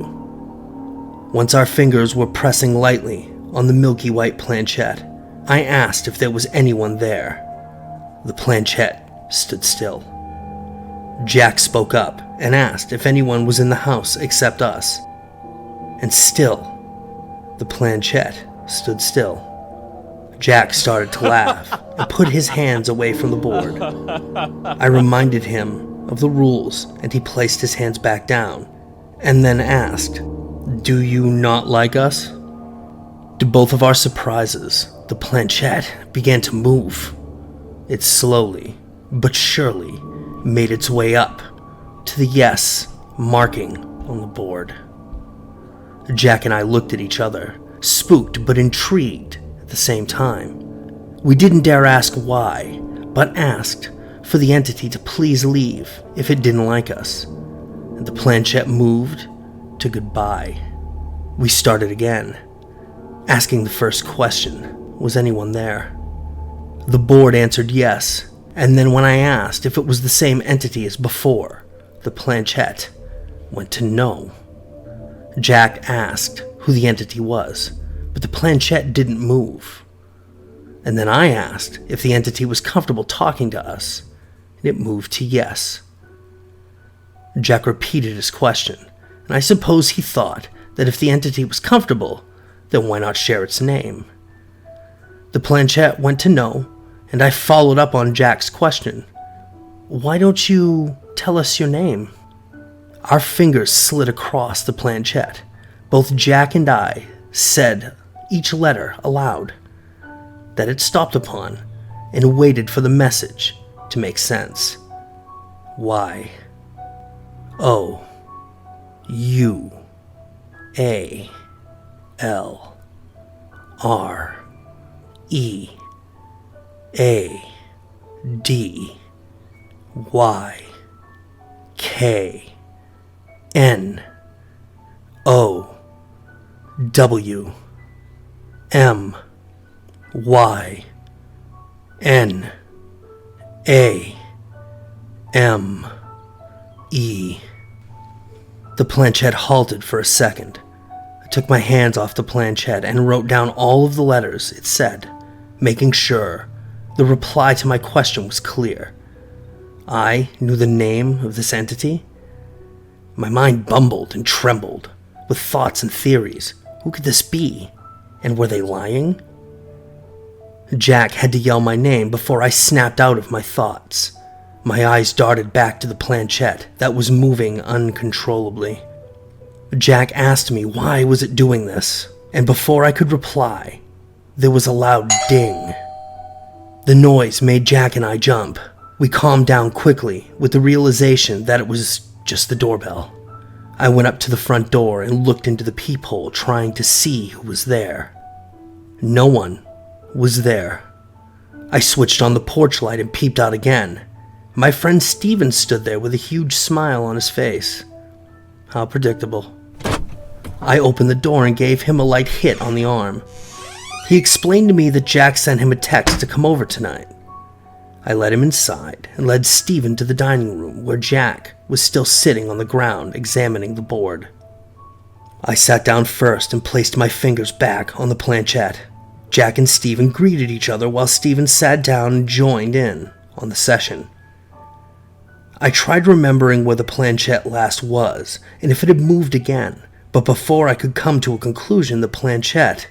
Once our fingers were pressing lightly on the milky white planchette, I asked if there was anyone there. The planchette stood still. Jack spoke up and asked if anyone was in the house except us. And still, the planchette stood still. Jack started to laugh and put his hands away from the board. I reminded him of the rules and he placed his hands back down and then asked, "Do you not like us?" To both of our surprises, the planchette began to move. It slowly but surely made its way up to the yes marking on the board. Jack and I looked at each other, spooked but intrigued at the same time. We didn't dare ask why, but asked for the entity to please leave if it didn't like us. And the planchette moved to goodbye. We started again, asking the first question, was anyone there? The board answered yes, and then when I asked if it was the same entity as before, the planchette went to no. Jack asked who the entity was, but the planchette didn't move. And then I asked if the entity was comfortable talking to us, and it moved to yes. Jack repeated his question, and I suppose he thought that if the entity was comfortable, then why not share its name? The planchette went to no, and I followed up on Jack's question. Why don't you tell us your name? Our fingers slid across the planchette. Both Jack and I said each letter aloud. That it stopped upon and waited for the message to make sense. Y O U A L R E A D Y K N O W M Y N A M-E. The planchette halted for a second. I took my hands off the planchette and wrote down all of the letters it said, making sure the reply to my question was clear. I knew the name of this entity. My mind bumbled and trembled with thoughts and theories. Who could this be? And were they lying? Jack had to yell my name before I snapped out of my thoughts. My eyes darted back to the planchette that was moving uncontrollably. Jack asked me why was it doing this, and before I could reply, there was a loud ding. The noise made Jack and I jump. We calmed down quickly with the realization that it was just the doorbell. I went up to the front door and looked into the peephole trying to see who was there. No one was there. I switched on the porch light and peeped out again. My friend Steven stood there with a huge smile on his face. How predictable. I opened the door and gave him a light hit on the arm. He explained to me that Jack sent him a text to come over tonight. I led him inside and led Steven to the dining room where Jack was still sitting on the ground examining the board. I sat down first and placed my fingers back on the planchette. Jack and Steven greeted each other while Steven sat down and joined in on the session. I tried remembering where the planchette last was and if it had moved again, but before I could come to a conclusion, the planchette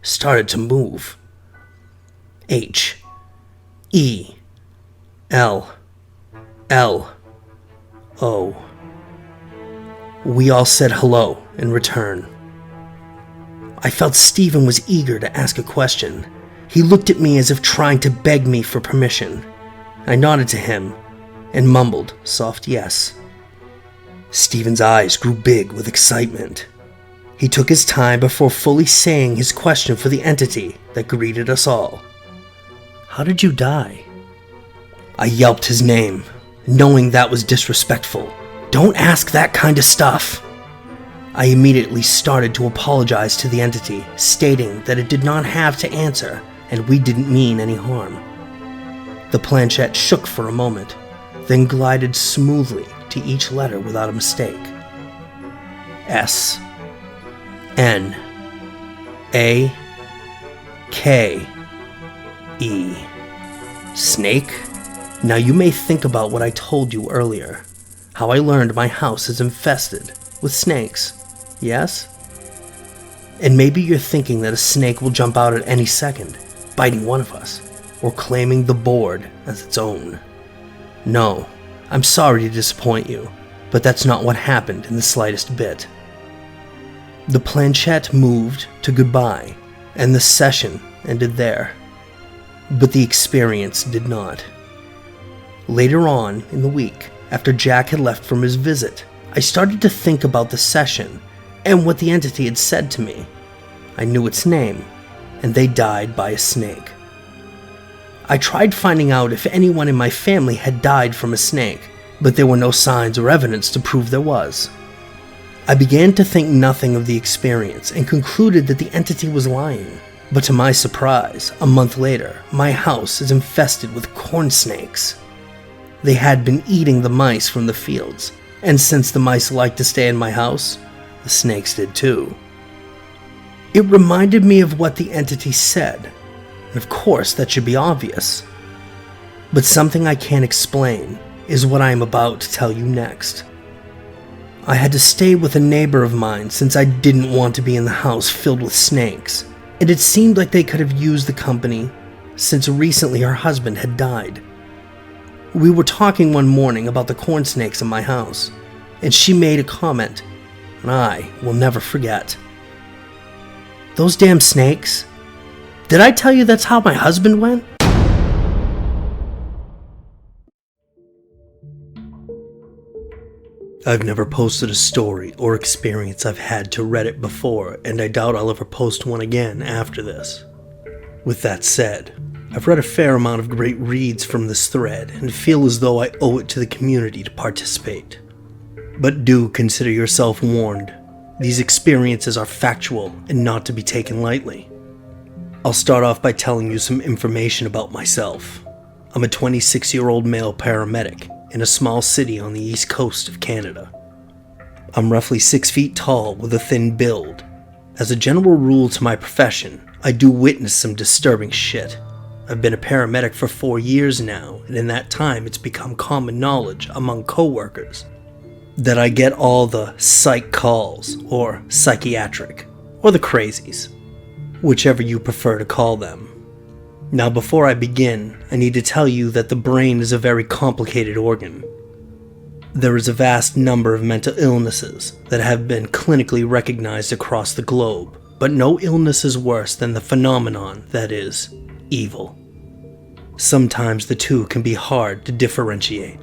started to move. H, E, L, L, O. We all said hello in return. I felt Steven was eager to ask a question. He looked at me as if trying to beg me for permission. I nodded to him and mumbled soft yes. Steven's eyes grew big with excitement. He took his time before fully saying his question for the entity that greeted us all. How did you die? I yelped his name, knowing that was disrespectful. Don't ask that kind of stuff. I immediately started to apologize to the entity, stating that it did not have to answer and we didn't mean any harm. The planchette shook for a moment, then glided smoothly to each letter without a mistake. S, N, A, K, E. Snake? Now you may think about what I told you earlier, how I learned my house is infested with snakes, yes? And maybe you're thinking that a snake will jump out at any second, biting one of us, or claiming the board as its own. No, I'm sorry to disappoint you, but that's not what happened in the slightest bit. The planchette moved to goodbye, and the session ended there. But the experience did not. Later on in the week, after Jack had left from his visit, I started to think about the session and what the entity had said to me. I knew its name, and they died by a snake. I tried finding out if anyone in my family had died from a snake, but there were no signs or evidence to prove there was. I began to think nothing of the experience and concluded that the entity was lying. But to my surprise, a month later, my house is infested with corn snakes. They had been eating the mice from the fields, and since the mice liked to stay in my house, the snakes did too. It reminded me of what the entity said, and of course that should be obvious. But something I can't explain is what I am about to tell you next. I had to stay with a neighbor of mine since I didn't want to be in the house filled with snakes, and it seemed like they could have used the company since recently her husband had died. We were talking one morning about the corn snakes in my house, and she made a comment, and I will never forget. Those damn snakes. Did I tell you that's how my husband went? I've never posted a story or experience I've had to Reddit before, and I doubt I'll ever post one again after this. With that said, I've read a fair amount of great reads from this thread and feel as though I owe it to the community to participate. But do consider yourself warned. These experiences are factual and not to be taken lightly. I'll start off by telling you some information about myself. I'm a 26-year-old male paramedic, in a small city on the east coast of Canada. I'm roughly 6 feet tall with a thin build. As a general rule to my profession, I do witness some disturbing shit. I've been a paramedic for 4 years now, and in that time it's become common knowledge among coworkers that I get all the psych calls, or psychiatric, or the crazies, whichever you prefer to call them. Now before I begin, I need to tell you that the brain is a very complicated organ. There is a vast number of mental illnesses that have been clinically recognized across the globe, but no illness is worse than the phenomenon that is evil. Sometimes the two can be hard to differentiate.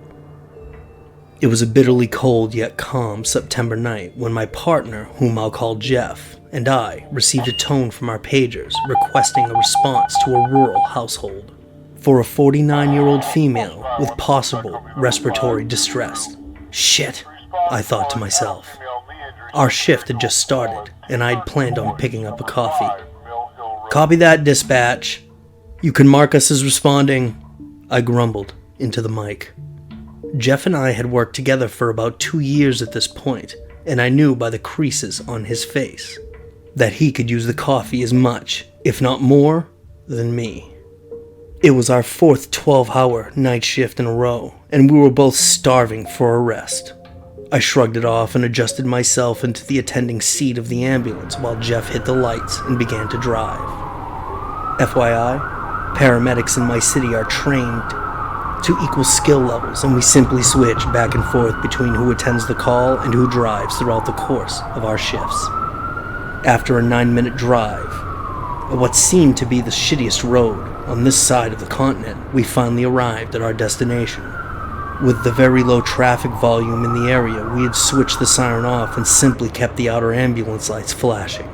It was a bitterly cold yet calm September night when my partner, whom I'll call Jeff, and I received a tone from our pagers requesting a response to a rural household for a 49-year-old female with possible respiratory distress. Shit, I thought to myself. Our shift had just started, and I'd planned on picking up a coffee. "Copy that, dispatch. You can mark us as responding," I grumbled into the mic. Jeff and I had worked together for about 2 years at this point, and I knew by the creases on his face that he could use the coffee as much, if not more, than me. It was our 4th 12-hour night shift in a row, and we were both starving for a rest. I shrugged it off and adjusted myself into the attending seat of the ambulance while Jeff hit the lights and began to drive. FYI, paramedics in my city are trained to equal skill levels, and we simply switch back and forth between who attends the call and who drives throughout the course of our shifts. After a 9-minute drive, on what seemed to be the shittiest road on this side of the continent, we finally arrived at our destination. With the very low traffic volume in the area, we had switched the siren off and simply kept the outer ambulance lights flashing.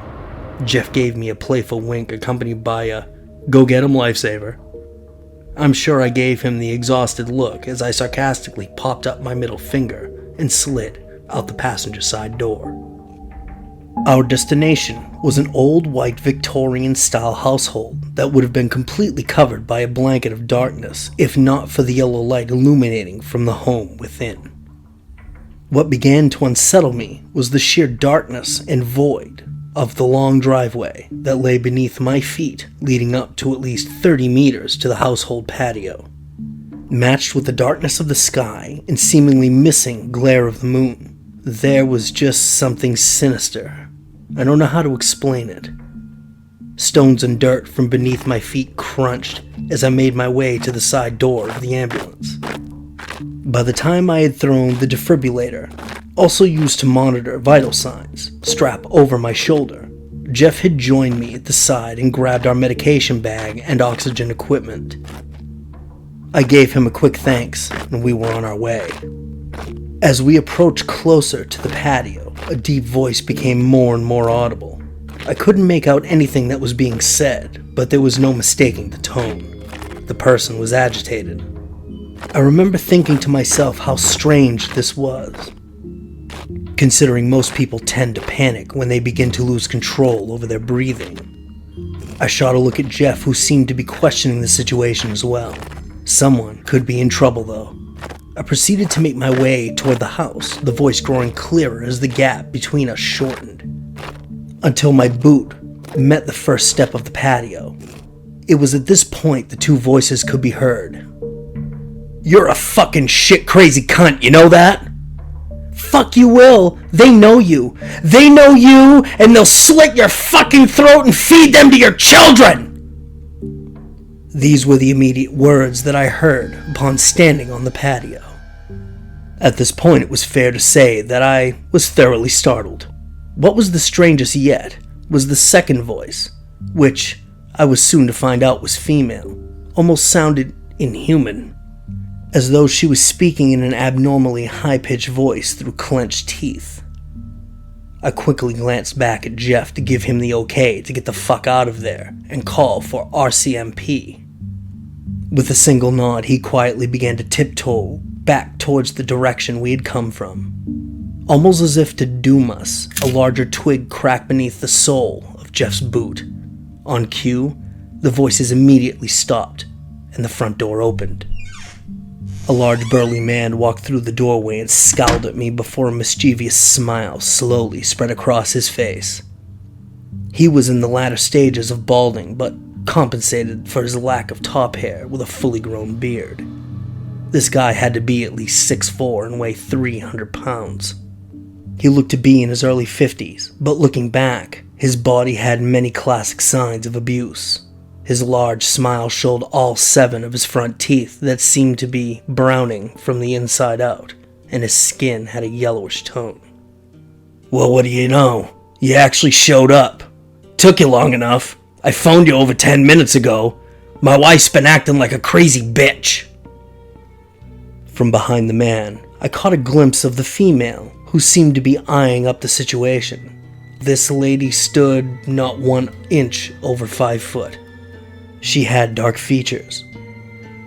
Jeff gave me a playful wink accompanied by a "go get 'em, lifesaver." I'm sure I gave him the exhausted look as I sarcastically popped up my middle finger and slid out the passenger side door. Our destination was an old white Victorian-style household that would have been completely covered by a blanket of darkness if not for the yellow light illuminating from the home within. What began to unsettle me was the sheer darkness and void of the long driveway that lay beneath my feet, leading up to at least 30 meters to the household patio. Matched with the darkness of the sky and seemingly missing glare of the moon, there was just something sinister. I don't know how to explain it. Stones and dirt from beneath my feet crunched as I made my way to the side door of the ambulance. By the time I had thrown the defibrillator, also used to monitor vital signs, strap over my shoulder, Jeff had joined me at the side and grabbed our medication bag and oxygen equipment. I gave him a quick thanks, and we were on our way. As we approached closer to the patio, a deep voice became more and more audible. I couldn't make out anything that was being said, but there was no mistaking the tone. The person was agitated. I remember thinking to myself how strange this was, considering most people tend to panic when they begin to lose control over their breathing. I shot a look at Jeff, who seemed to be questioning the situation as well. Someone could be in trouble, though. I proceeded to make my way toward the house, the voice growing clearer as the gap between us shortened, until my boot met the first step of the patio. It was at this point the two voices could be heard. "You're a fucking shit crazy cunt, you know that?" "Fuck you will. They know you. They know you, and they'll slit your fucking throat and feed them to your children!" These were the immediate words that I heard upon standing on the patio. At this point, it was fair to say that I was thoroughly startled. What was the strangest yet was the second voice, which I was soon to find out was female, almost sounded inhuman, as though she was speaking in an abnormally high-pitched voice through clenched teeth. I quickly glanced back at Jeff to give him the okay to get the fuck out of there and call for RCMP. With a single nod, he quietly began to tiptoe back towards the direction we had come from. Almost as if to doom us, a larger twig cracked beneath the sole of Jeff's boot. On cue, the voices immediately stopped, and the front door opened. A large burly man walked through the doorway and scowled at me before a mischievous smile slowly spread across his face. He was in the latter stages of balding, but compensated for his lack of top hair with a fully grown beard. This guy had to be at least 6'4" and weigh 300 pounds. He looked to be in his early 50s, but looking back, his body had many classic signs of abuse. His large smile showed all 7 of his front teeth that seemed to be browning from the inside out, and his skin had a yellowish tone. "Well, what do you know? You actually showed up. Took you long enough. I phoned you over 10 minutes ago. My wife's been acting like a crazy bitch." From behind the man, I caught a glimpse of the female, who seemed to be eyeing up the situation. This lady stood not 1 inch over 5 foot. She had dark features.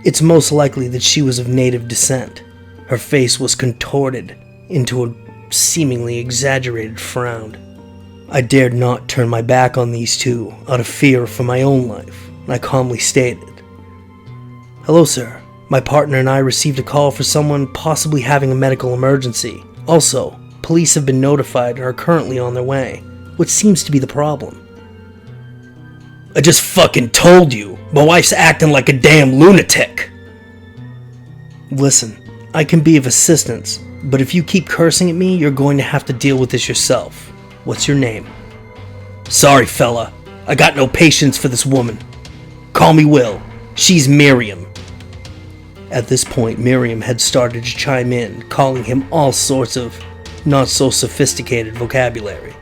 It's most likely that she was of native descent. Her face was contorted into a seemingly exaggerated frown. I dared not turn my back on these two out of fear for my own life, and I calmly stated, "Hello, sir. My partner and I received a call for someone possibly having a medical emergency. Also, police have been notified and are currently on their way. What seems to be the problem?" "I just fucking told you. My wife's acting like a damn lunatic." "Listen, I can be of assistance, but if you keep cursing at me, you're going to have to deal with this yourself. What's your name?" "Sorry, fella. I got no patience for this woman. Call me Will. She's Miriam." At this point, Miriam had started to chime in, calling him all sorts of not-so-sophisticated vocabulary.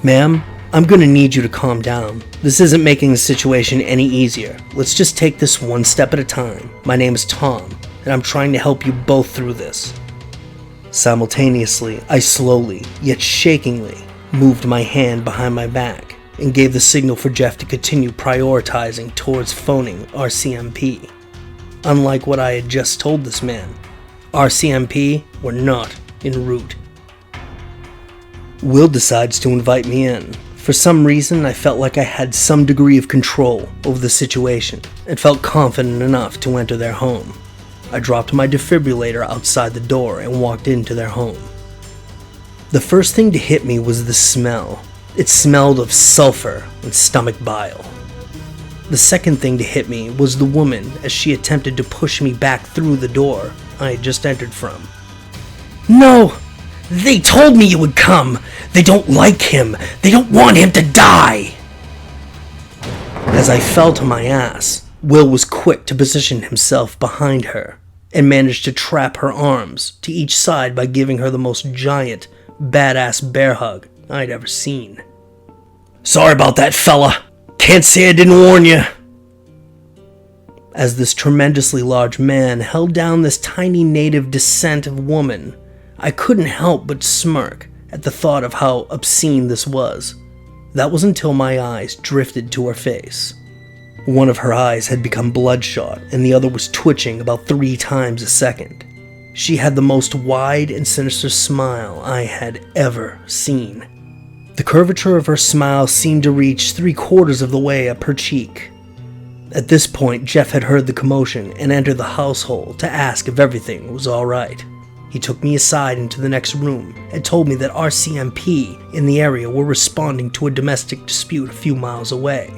"Ma'am, I'm gonna need you to calm down. This isn't making the situation any easier. Let's just take this one step at a time. My name is Tom, and I'm trying to help you both through this." Simultaneously, I slowly, yet shakingly, moved my hand behind my back and gave the signal for Jeff to continue prioritizing towards phoning RCMP. Unlike what I had just told this man, RCMP were not en route. Will decides to invite me in. For some reason, I felt like I had some degree of control over the situation and felt confident enough to enter their home. I dropped my defibrillator outside the door and walked into their home. The first thing to hit me was the smell. It smelled of sulfur and stomach bile. The second thing to hit me was the woman as she attempted to push me back through the door I had just entered from. "No! They told me you would come! They don't like him! They don't want him to die!" As I fell to my ass, Will was quick to position himself behind her and managed to trap her arms to each side by giving her the most giant, badass bear hug I'd ever seen. "Sorry about that, fella. Can't say I didn't warn you." As this tremendously large man held down this tiny native descent of woman, I couldn't help but smirk at the thought of how obscene this was. That was until my eyes drifted to her face. One of her eyes had become bloodshot, and the other was twitching about 3 times a second. She had the most wide and sinister smile I had ever seen. The curvature of her smile seemed to reach 3/4 of the way up her cheek. At this point, Jeff had heard the commotion and entered the household to ask if everything was alright. He took me aside into the next room and told me that RCMP in the area were responding to a domestic dispute a few miles away,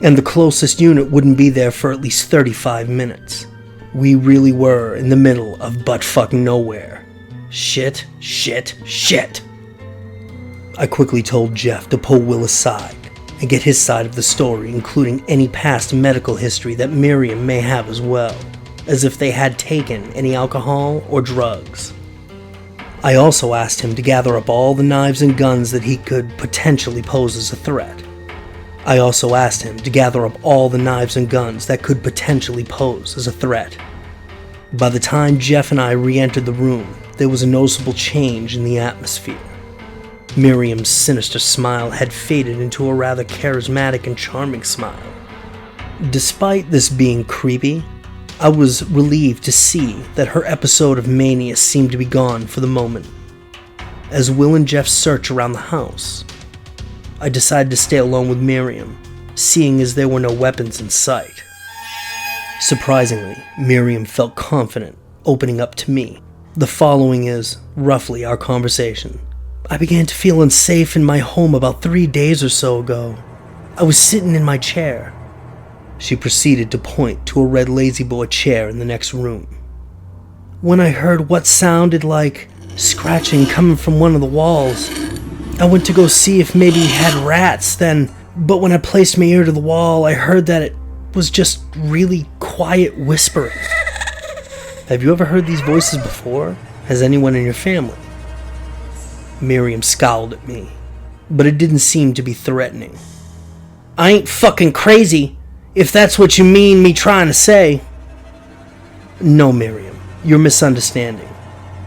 and the closest unit wouldn't be there for at least 35 minutes. We really were in the middle of butt-fuck nowhere. Shit, shit, shit. I quickly told Jeff to pull Will aside and get his side of the story, including any past medical history that Miriam may have as well, as if they had taken any alcohol or drugs. I also asked him to gather up all the knives and guns that he could potentially pose as a threat. By the time Jeff and I re-entered the room, there was a noticeable change in the atmosphere. Miriam's sinister smile had faded into a rather charismatic and charming smile. Despite this being creepy, I was relieved to see that her episode of mania seemed to be gone for the moment. As Will and Jeff searched around the house, I decided to stay alone with Miriam, seeing as there were no weapons in sight. Surprisingly, Miriam felt confident, opening up to me. The following is, roughly, our conversation. I began to feel unsafe in my home about 3 days or so ago. I was sitting in my chair. She proceeded to point to a red lazy-boy chair in the next room. When I heard what sounded like scratching coming from one of the walls, I went to go see if maybe he had rats then, but when I placed my ear to the wall, I heard that it was just really quiet whispering. Have you ever heard these voices before? Has anyone in your family? Miriam scowled at me, but it didn't seem to be threatening. I ain't fucking crazy, if that's what you mean me trying to say. No, Miriam, you're misunderstanding.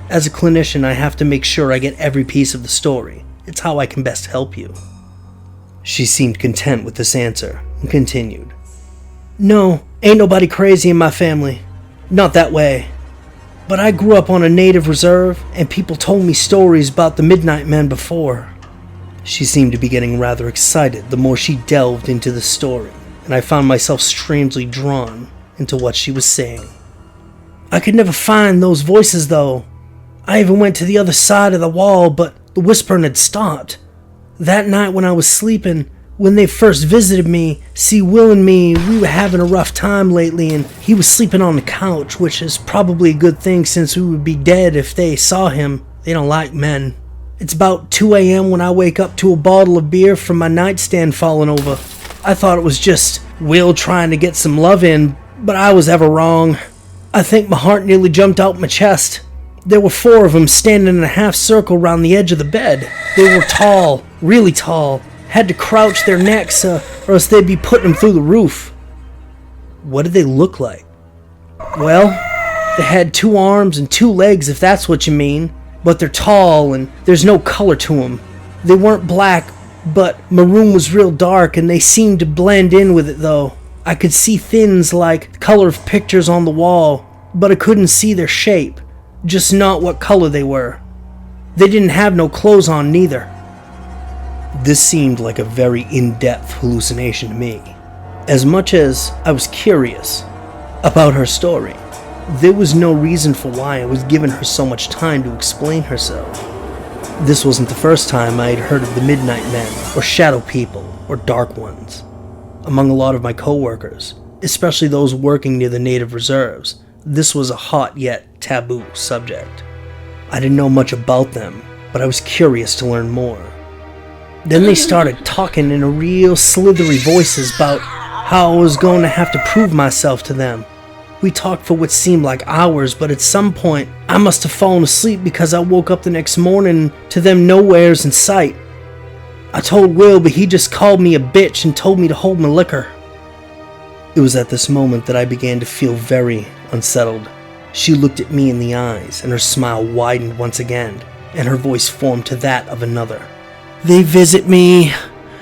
As a clinician, I have to make sure I get every piece of the story. It's how I can best help you. She seemed content with this answer and continued. No, ain't nobody crazy in my family. Not that way. But I grew up on a native reserve, and people told me stories about the Midnight Men before. She seemed to be getting rather excited the more she delved into the story, and I found myself strangely drawn into what she was saying. I could never find those voices, though. I even went to the other side of the wall, but the whispering had stopped. That night when I was sleeping, when they first visited me, see, Will and me, we were having a rough time lately, and he was sleeping on the couch, which is probably a good thing since we would be dead if they saw him. They don't like men. It's about 2 a.m. when I wake up to a bottle of beer from my nightstand falling over. I thought it was just Will trying to get some love in, but I was ever wrong. I think my heart nearly jumped out my chest. There were 4 of them standing in a half circle around the edge of the bed. They were tall, really tall. Had to crouch their necks or else they'd be putting them through the roof. What did they look like? Well, they had 2 arms and 2 legs, if that's what you mean. But they're tall and there's no color to them. They weren't black, but my room was real dark and they seemed to blend in with it though. I could see things like the color of pictures on the wall, but I couldn't see their shape. Just not what color they were. They didn't have no clothes on neither. This seemed like a very in-depth hallucination to me. As much as I was curious about her story, there was no reason for why I was giving her so much time to explain herself. This wasn't the first time I had heard of the Midnight Men, or Shadow People, or Dark Ones. Among a lot of my co-workers, especially those working near the native reserves, this was a hot yet taboo subject. I didn't know much about them, but I was curious to learn more. Then they started talking in a real slithery voices about how I was going to have to prove myself to them. We talked for what seemed like hours, but at some point, I must have fallen asleep because I woke up the next morning to them nowheres in sight. I told Will, but he just called me a bitch and told me to hold my liquor. It was at this moment that I began to feel very unsettled. She looked at me in the eyes, and her smile widened once again, and her voice formed to that of another. They visit me,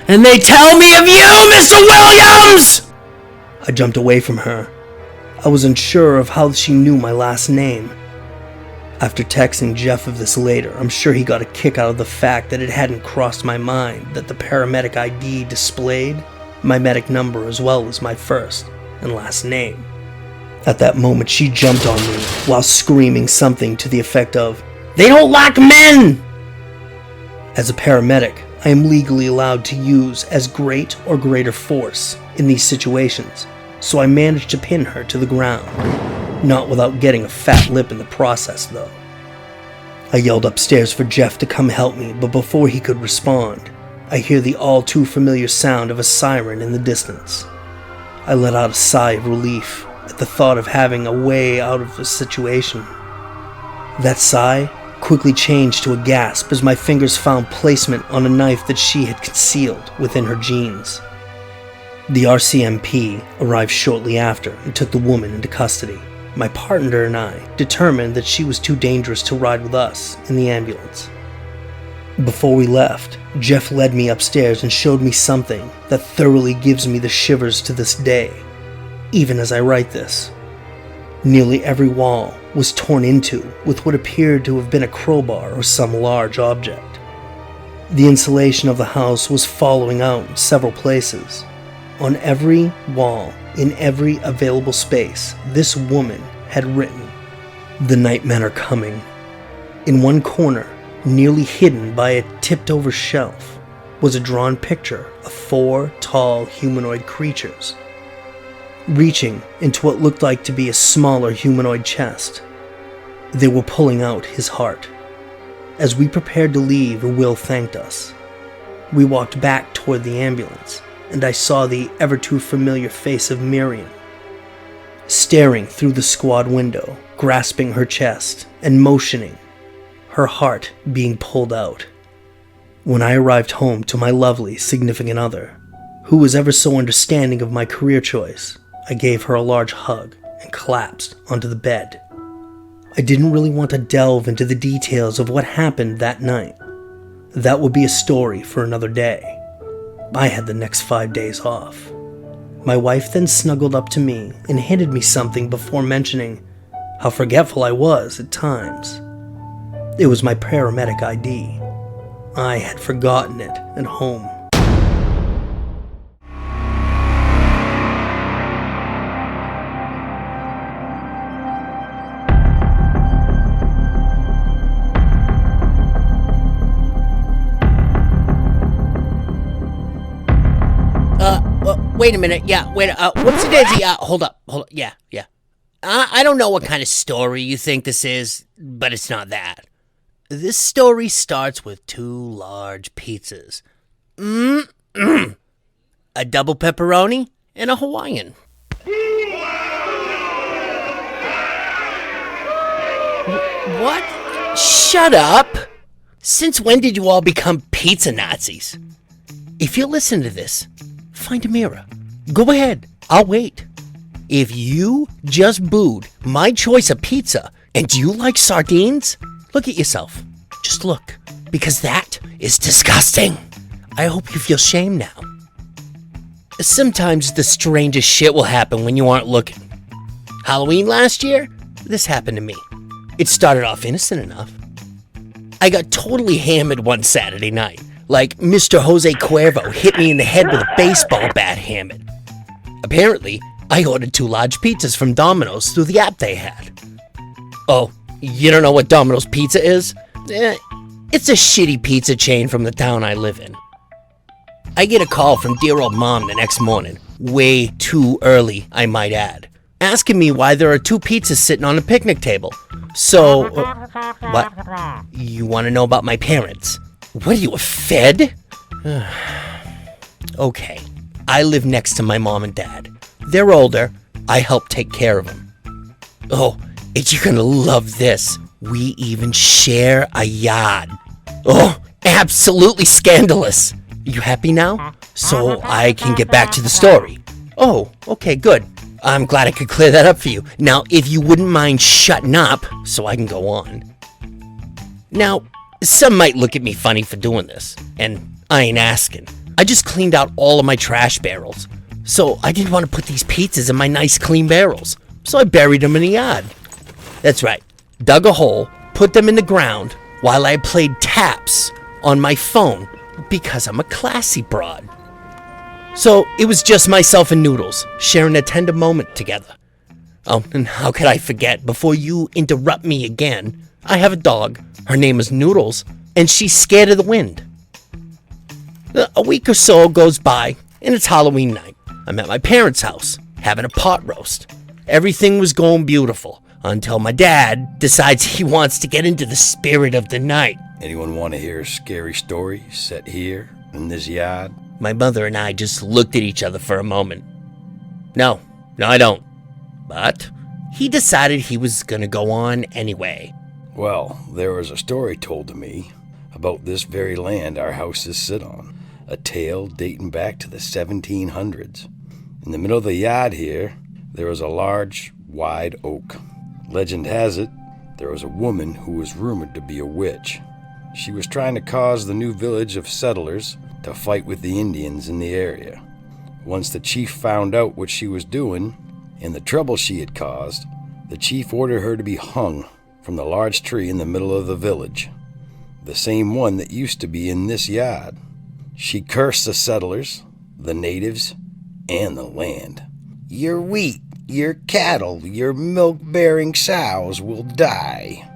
and they tell me of you, Mr. Williams! I jumped away from her. I was unsure of how she knew my last name. After texting Jeff of this later, I'm sure he got a kick out of the fact that it hadn't crossed my mind that the paramedic ID displayed my medic number as well as my first and last name. At that moment, she jumped on me while screaming something to the effect of, "They don't like men!" As a paramedic, I am legally allowed to use as great or greater force in these situations, so I managed to pin her to the ground, not without getting a fat lip in the process though. I yelled upstairs for Jeff to come help me, but before he could respond, I hear the all too familiar sound of a siren in the distance. I let out a sigh of relief at the thought of having a way out of the situation. That sigh quickly changed to a gasp as my fingers found placement on a knife that she had concealed within her jeans. The RCMP arrived shortly after and took the woman into custody. My partner and I determined that she was too dangerous to ride with us in the ambulance. Before we left, Jeff led me upstairs and showed me something that thoroughly gives me the shivers to this day, even as I write this. Nearly every wall was torn into with what appeared to have been a crowbar or some large object. The insulation of the house was following out in several places. On every wall, in every available space, this woman had written, "The Nightmen are coming." In one corner, nearly hidden by a tipped-over shelf, was a drawn picture of 4 tall humanoid creatures, reaching into what looked like to be a smaller humanoid chest. They were pulling out his heart. As we prepared to leave, Will thanked us. We walked back toward the ambulance, and I saw the ever-too-familiar face of Miriam, staring through the squad window, grasping her chest and motioning, her heart being pulled out. When I arrived home to my lovely significant other, who was ever so understanding of my career choice, I gave her a large hug and collapsed onto the bed. I didn't really want to delve into the details of what happened that night. That would be a story for another day. I had the next 5 days off. My wife then snuggled up to me and handed me something before mentioning how forgetful I was at times. It was my paramedic ID. I had forgotten it at home. Wait a minute. Yeah, wait. Whoopsie daisy. Hold up. Yeah. I don't know what kind of story you think this is, but it's not that. This story starts with 2 large pizzas. A double pepperoni and a Hawaiian. What? Shut up! Since when did you all become pizza Nazis? If you listen to this, find a mirror. Go ahead, I'll wait. If you just booed my choice of pizza and you like sardines, look at yourself. Just look, because that is disgusting. I hope you feel shame now. Sometimes the strangest shit will happen when you aren't looking. Halloween last year, this happened to me. It started off innocent enough. I got totally hammered one Saturday night. Like Mr. Jose Cuervo hit me in the head with a baseball bat hammered. Apparently, I ordered 2 large pizzas from Domino's through the app they had. Oh, you don't know what Domino's Pizza is? It's a shitty pizza chain from the town I live in. I get a call from dear old mom the next morning, way too early, I might add, asking me why there are 2 pizzas sitting on a picnic table. So, what? You want to know about my parents? What are you, a Fed? Okay, I live next to my mom and dad. They're older, I help take care of them. Oh, and you're gonna love this. We even share a yard. Oh, absolutely scandalous. You happy now? So I can get back to the story. Oh, okay, good. I'm glad I could clear that up for you. Now, if you wouldn't mind shutting up, so I can go on. Now, some might look at me funny for doing this, and I ain't asking. I just cleaned out all of my trash barrels. So I didn't want to put these pizzas in my nice clean barrels. So I buried them in the yard. That's right. Dug a hole, put them in the ground, while I played taps on my phone, because I'm a classy broad. So it was just myself and Noodles, sharing a tender moment together. Oh, and how could I forget, before you interrupt me again, I have a dog. Her name is Noodles, and she's scared of the wind. A week or so goes by, and it's Halloween night. I'm at my parents' house, having a pot roast. Everything was going beautiful, until my dad decides he wants to get into the spirit of the night. Anyone want to hear a scary story set here, in this yard? My mother and I just looked at each other for a moment. No, I don't. But he decided he was gonna go on anyway. Well, there was a story told to me about this very land our houses sit on. A tale dating back to the 1700s. In the middle of the yard here, there was a large, wide oak. Legend has it, there was a woman who was rumored to be a witch. She was trying to cause the new village of settlers to fight with the Indians in the area. Once the chief found out what she was doing and the trouble she had caused, the chief ordered her to be hung from the large tree in the middle of the village, the same one that used to be in this yard. She cursed the settlers, the natives, and the land. Your wheat, your cattle, your milk-bearing sows will die.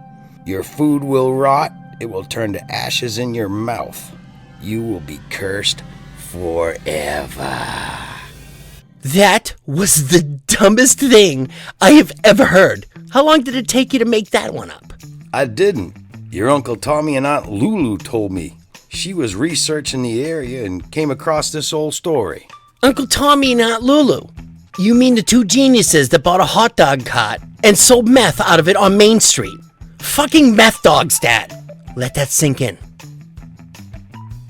Your food will rot. It will turn to ashes in your mouth. You will be cursed forever. That was the dumbest thing I have ever heard. How long did it take you to make that one up? I didn't. Your Uncle Tommy and Aunt Lulu told me. She was researching the area and came across this old story. Uncle Tommy and Aunt Lulu? You mean the two geniuses that bought a hot dog cart and sold meth out of it on Main Street? Fucking meth dogs, Dad. Let that sink in.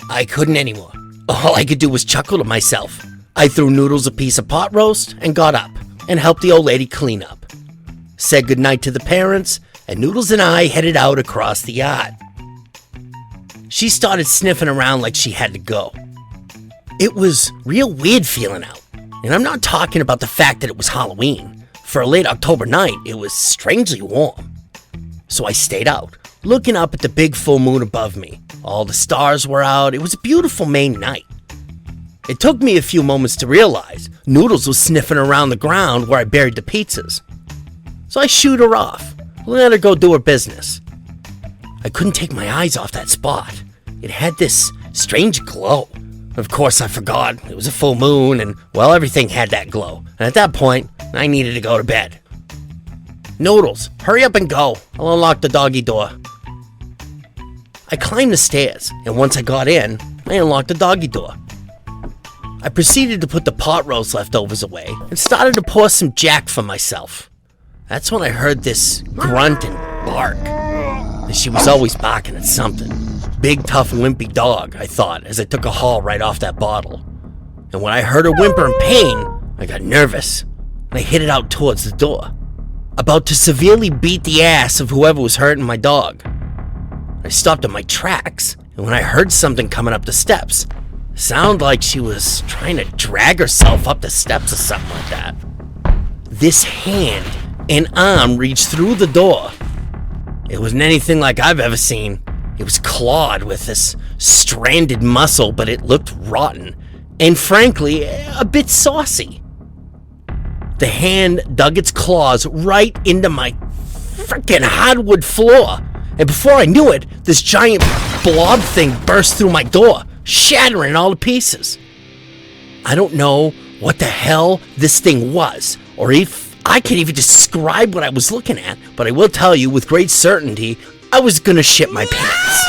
I couldn't anymore. All I could do was chuckle to myself. I threw Noodles a piece of pot roast and got up and helped the old lady clean up. Said goodnight to the parents, and Noodles and I headed out across the yard. She started sniffing around like she had to go. It was real weird feeling out, and I'm not talking about the fact that it was Halloween. For a late October night, it was strangely warm. So I stayed out, looking up at the big full moon above me. All the stars were out. It was a beautiful May night. It took me a few moments to realize Noodles was sniffing around the ground where I buried the pizzas. So I shooed her off, let her go do her business. I couldn't take my eyes off that spot. It had this strange glow. Of course, I forgot. It was a full moon, and, well, everything had that glow. And at that point, I needed to go to bed. Noodles, hurry up and go. I'll unlock the doggy door. I climbed the stairs, and once I got in, I unlocked the doggy door. I proceeded to put the pot roast leftovers away and started to pour some Jack for myself. That's when I heard this grunt and bark. And she was always barking at something. Big, tough, wimpy dog, I thought, as I took a haul right off that bottle. And when I heard her whimper in pain, I got nervous, and I headed out towards the door, about to severely beat the ass of whoever was hurting my dog. I stopped in my tracks, and when I heard something coming up the steps, sounded like she was trying to drag herself up the steps or something like that. This hand and arm reached through the door. It wasn't anything like I've ever seen. It was clawed with this stranded muscle, but it looked rotten, and frankly, a bit saucy. The hand dug its claws right into my frickin' hardwood floor, and before I knew it, this giant blob thing burst through my door, shattering it all to pieces. I don't know what the hell this thing was, or if I could even describe what I was looking at, but I will tell you with great certainty, I was gonna shit my pants.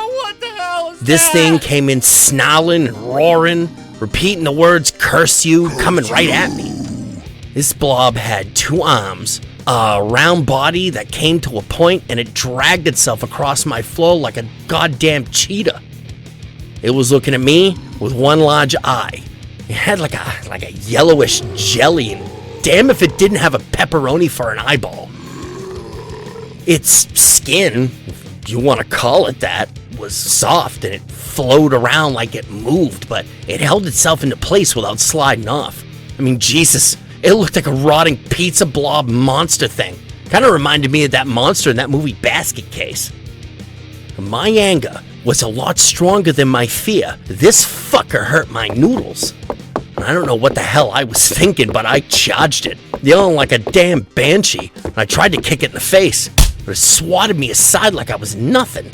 What the hell is This thing came in snarling and roaring, repeating the words "curse you," coming right at me. This blob had two arms, a round body that came to a point, and it dragged itself across my floor like a goddamn cheetah. It was looking at me with one large eye. It had like a yellowish jelly, and damn if it didn't have a pepperoni for an eyeball. Its skin, if you want to call it that, was soft and it flowed around like it moved, but it held itself into place without sliding off. I mean, Jesus, it looked like a rotting pizza blob monster thing. Kind of reminded me of that monster in that movie Basket Case. My anger was a lot stronger than my fear. This fucker hurt my noodles. I don't know what the hell I was thinking, but I charged it, yelling like a damn banshee. I tried to kick it in the face, but it swatted me aside like I was nothing.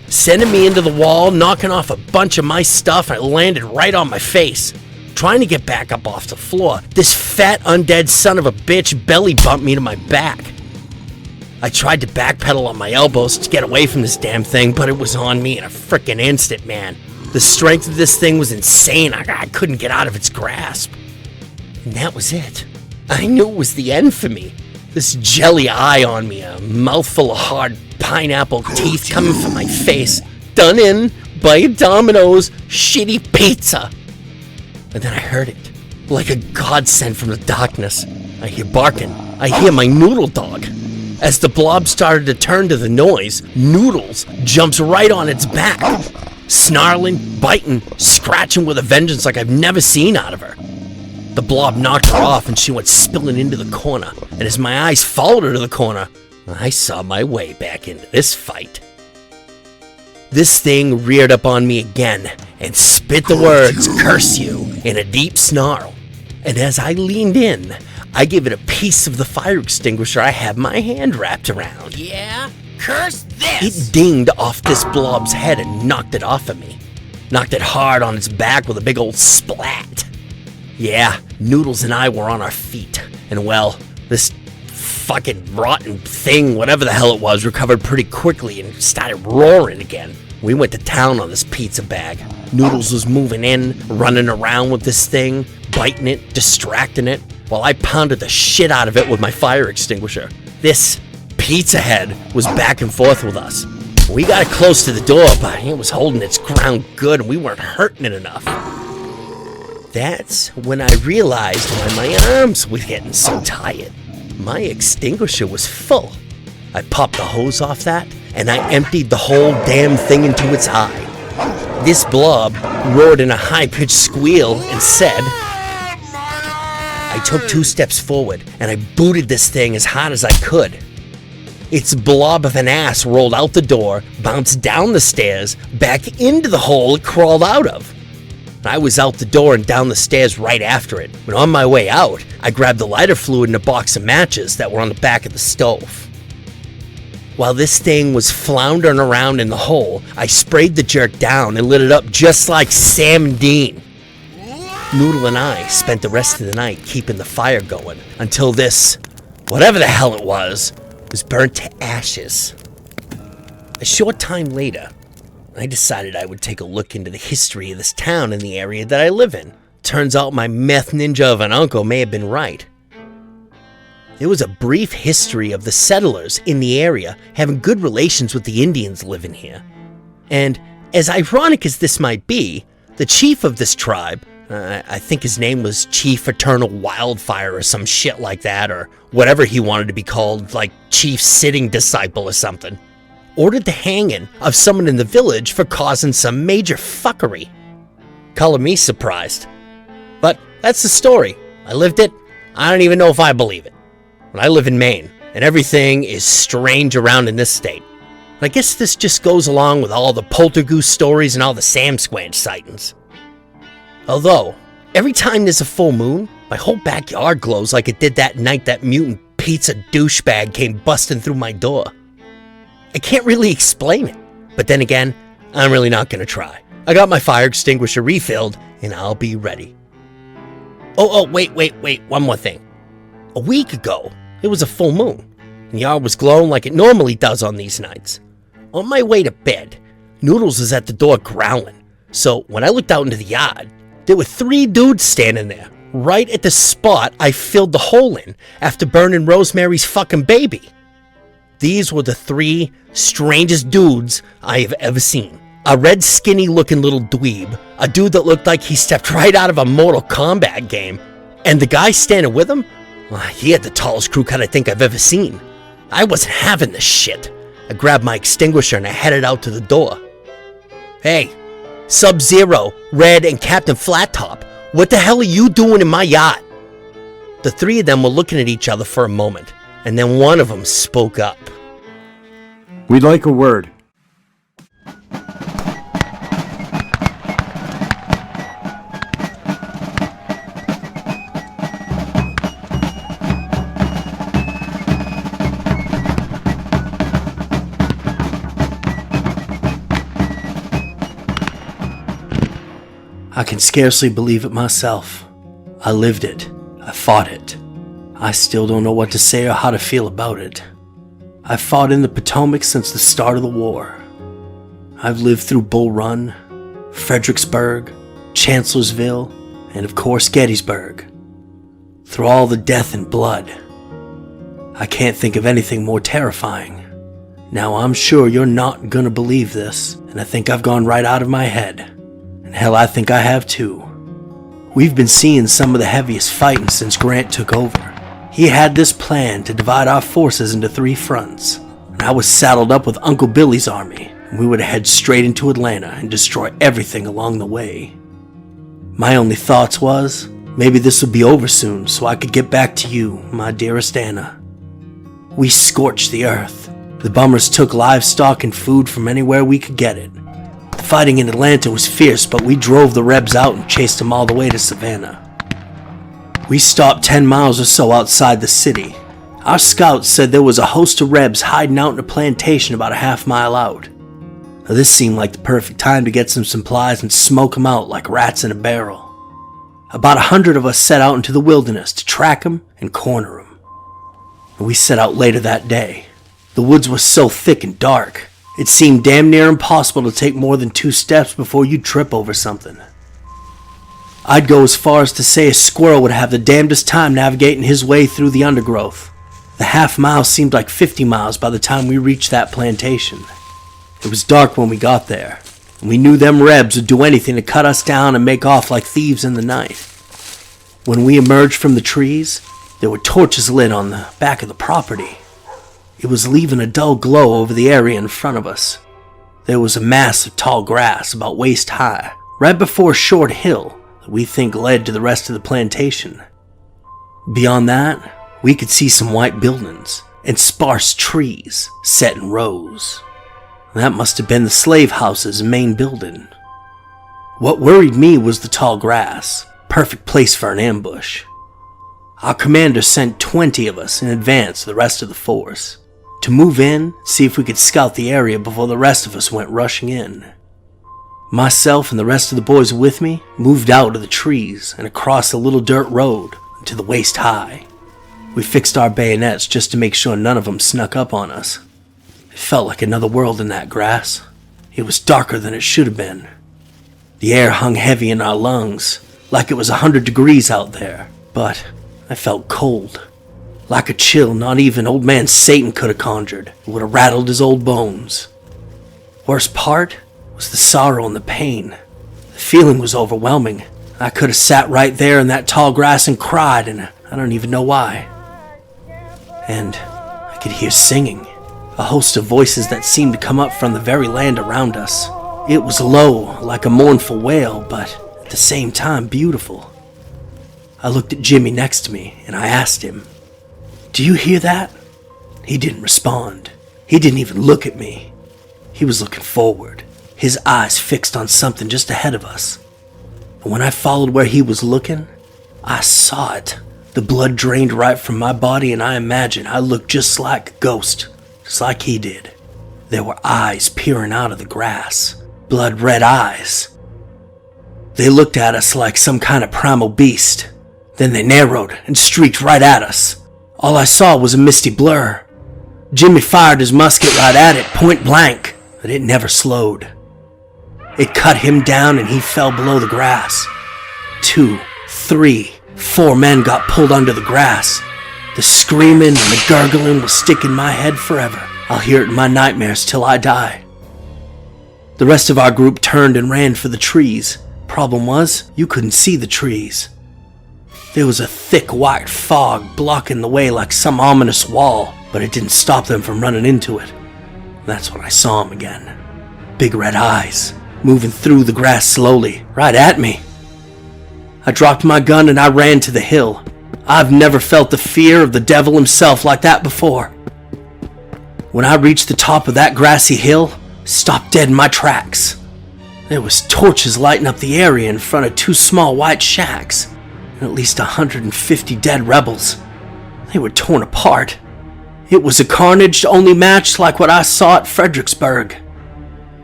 Sending me into the wall, knocking off a bunch of my stuff, I landed right on my face. Trying to get back up off the floor, this fat undead son of a bitch belly bumped me to my back. I tried to backpedal on my elbows to get away from this damn thing, but it was on me in a frickin' instant, man. The strength of this thing was insane. I couldn't get out of its grasp. And that was it. I knew it was the end for me. This jelly eye on me, a mouthful of hard pineapple teeth coming from my face, done in by a Domino's shitty pizza. And then I heard it, like a godsend from the darkness. I hear barking. I hear my noodle dog. As the blob started to turn to the noise, Noodles jumps right on its back, snarling, biting, scratching with a vengeance like I've never seen out of her. The blob knocked her off and she went spilling into the corner, and as my eyes followed her to the corner, I saw my way back into this fight. This thing reared up on me again and spit the words "curse you" in a deep snarl, and as I leaned in, I gave it a piece of the fire extinguisher I had my hand wrapped around. Yeah? Curse this! It dinged off this blob's head and knocked it off of me. Knocked it hard on its back with a big old splat. Yeah, Noodles and I were on our feet, and well, this fucking rotten thing, whatever the hell it was, recovered pretty quickly and started roaring again. We went to town on this pizza bag. Noodles was moving in, running around with this thing, biting it, distracting it, while I pounded the shit out of it with my fire extinguisher. This pizza head was back and forth with us. We got it close to the door, but it was holding its ground good and we weren't hurting it enough. That's when I realized why my arms were getting so tired. My extinguisher was full. I popped the hose off that, and I emptied the whole damn thing into its eye. This blob roared in a high-pitched squeal and said, I took 2 steps forward, and I booted this thing as hard as I could. Its blob of an ass rolled out the door, bounced down the stairs, back into the hole it crawled out of. I was out the door and down the stairs right after it. When on my way out, I grabbed the lighter fluid and a box of matches that were on the back of the stove. While this thing was floundering around in the hole, I sprayed the jerk down and lit it up just like Sam and Dean. Noodle and I spent the rest of the night keeping the fire going until this, whatever the hell it was burnt to ashes. A short time later, I decided I would take a look into the history of this town and the area that I live in. Turns out my meth ninja of an uncle may have been right. There was a brief history of the settlers in the area having good relations with the Indians living here. And as ironic as this might be, the chief of this tribe, I think his name was Chief Eternal Wildfire or some shit like that, or whatever he wanted to be called, like Chief Sitting Disciple or something, ordered the hanging of someone in the village for causing some major fuckery. Color me surprised. But that's the story. I lived it. I don't even know if I believe it. But I live in Maine, and everything is strange around in this state. I guess this just goes along with all the poltergeist stories and all the Sam Squanch sightings. Although, every time there's a full moon, my whole backyard glows like it did that night that mutant pizza douchebag came busting through my door. I can't really explain it, but then again, I'm really not gonna try. I got my fire extinguisher refilled, and I'll be ready. Wait, one more thing. A week ago, it was a full moon, and the yard was glowing like it normally does on these nights. On my way to bed, Noodles was at the door growling, so when I looked out into the yard, there were 3 dudes standing there, right at the spot I filled the hole in after burning Rosemary's fucking baby. These were the 3 strangest dudes I have ever seen. A red skinny looking little dweeb, a dude that looked like he stepped right out of a Mortal Kombat game, and the guy standing with him, he had the tallest crew cut I think I've ever seen. I wasn't having this shit. I grabbed my extinguisher and I headed out to the door. Hey, Sub-Zero, Red, and Captain Flat Top, what the hell are you doing in my yacht? The 3 of them were looking at each other for a moment, and then one of them spoke up. We'd like a word. I can scarcely believe it myself. I lived it. I fought it. I still don't know what to say or how to feel about it. I've fought in the Potomac since the start of the war. I've lived through Bull Run, Fredericksburg, Chancellorsville, and of course Gettysburg. Through all the death and blood. I can't think of anything more terrifying. Now I'm sure you're not gonna believe this, and I think I've gone right out of my head. And hell, I think I have too. We've been seeing some of the heaviest fighting since Grant took over. He had this plan to divide our forces into 3 fronts. And I was saddled up with Uncle Billy's army, and we would head straight into Atlanta and destroy everything along the way. My only thoughts was, maybe this would be over soon so I could get back to you, my dearest Anna. We scorched the earth. The bummers took livestock and food from anywhere we could get it. The Fighting in Atlanta was fierce, but we drove the Rebs out and chased them all the way to Savannah. We stopped 10 miles or so outside the city. Our scouts said there was a host of Rebs hiding out in a plantation about a half-mile out. Now, this seemed like the perfect time to get some supplies and smoke them out like rats in a barrel. About 100 of us set out into the wilderness to track them and corner them. And we set out later that day. The woods were so thick and dark, it seemed damn near impossible to take more than 2 steps before you'd trip over something. I'd go as far as to say a squirrel would have the damnedest time navigating his way through the undergrowth. The half-mile seemed like 50 miles by the time we reached that plantation. It was dark when we got there, and we knew them Rebs would do anything to cut us down and make off like thieves in the night. When we emerged from the trees, there were torches lit on the back of the property. It was leaving a dull glow over the area in front of us. There was a mass of tall grass about waist high, right before a short hill that we think led to the rest of the plantation. Beyond that, we could see some white buildings and sparse trees set in rows. That must have been the slave house's main building. What worried me was the tall grass, perfect place for an ambush. Our commander sent 20 of us in advance of the rest of the force to move in, see if we could scout the area before the rest of us went rushing in. Myself and the rest of the boys with me moved out of the trees and across a little dirt road to the waist high. We fixed our bayonets just to make sure none of them snuck up on us. It felt like another world in that grass. It was darker than it should have been. The air hung heavy in our lungs, like it was 100 degrees out there, but I felt cold. Like a chill not even old man Satan could have conjured. It would have rattled his old bones. Worst part was the sorrow and the pain. The feeling was overwhelming. I could have sat right there in that tall grass and cried, and I don't even know why. And I could hear singing, a host of voices that seemed to come up from the very land around us. It was low, like a mournful wail, but at the same time beautiful. I looked at Jimmy next to me, and I asked him, "Do you hear that?" He didn't respond. He didn't even look at me. He was looking forward, his eyes fixed on something just ahead of us. And when I followed where he was looking, I saw it. The blood drained right from my body, and I imagined I looked just like a ghost, just like he did. There were eyes peering out of the grass, blood-red eyes. They looked at us like some kind of primal beast. Then they narrowed and streaked right at us. All I saw was a misty blur. Jimmy fired his musket right at it, point blank, but it never slowed. It cut him down and he fell below the grass. 2, 3, 4 men got pulled under the grass. The screaming and the gurgling will stick in my head forever. I'll hear it in my nightmares till I die. The rest of our group turned and ran for the trees. Problem was, you couldn't see the trees. There was a thick white fog blocking the way like some ominous wall, but it didn't stop them from running into it. That's when I saw him again. Big red eyes, moving through the grass slowly, right at me. I dropped my gun and I ran to the hill. I've never felt the fear of the devil himself like that before. When I reached the top of that grassy hill, I stopped dead in my tracks. There was torches lighting up the area in front of 2 small white shacks, and at least 150 dead rebels. They were torn apart. It was a carnage only matched like what I saw at Fredericksburg.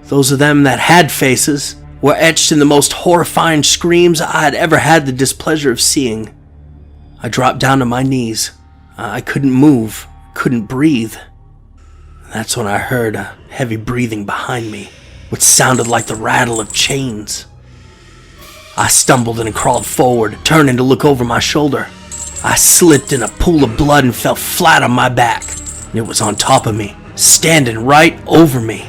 Those of them that had faces were etched in the most horrifying screams I had ever had the displeasure of seeing. I dropped down to my knees. I couldn't move, couldn't breathe. That's when I heard a heavy breathing behind me, what sounded like the rattle of chains. I stumbled and crawled forward, turning to look over my shoulder. I slipped in a pool of blood and fell flat on my back. It was on top of me, standing right over me.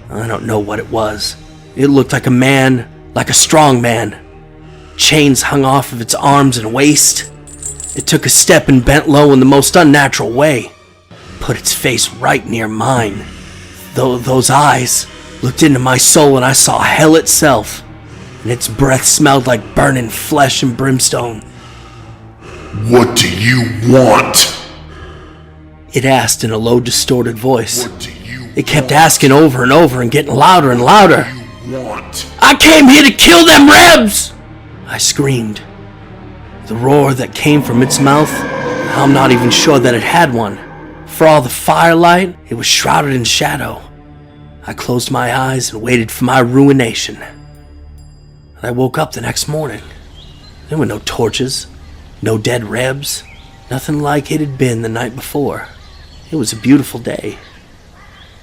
I don't know what it was. It looked like a man, like a strong man. Chains hung off of its arms and waist. It took a step and bent low in the most unnatural way. Put its face right near mine. Those eyes looked into my soul and I saw hell itself. And its breath smelled like burning flesh and brimstone. What do you want? It asked in a low, distorted voice. What do you It kept asking over and over and getting louder and louder. want? I came here to kill them rebs! I screamed. The roar that came from its mouth, I'm not even sure that it had one. For all the firelight, it was shrouded in shadow. I closed my eyes and waited for my ruination. I woke up the next morning. There were no torches, no dead rebs, nothing like it had been the night before. It was a beautiful day.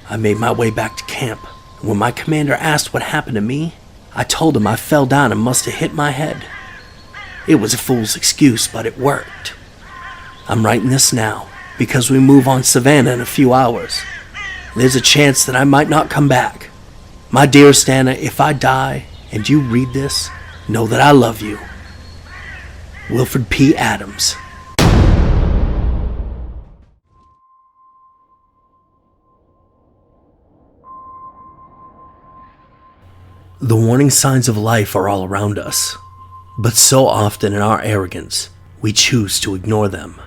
I made my way back to camp, and when my commander asked what happened to me, I told him I fell down and must have hit my head. It was a fool's excuse, but it worked. I'm writing this now, because we move on Savannah in a few hours. There's a chance that I might not come back. My dearest Anna, if I die and you read this, know that I love you. Wilfred P. Adams. The warning signs of life are all around us, but so often in our arrogance, we choose to ignore them.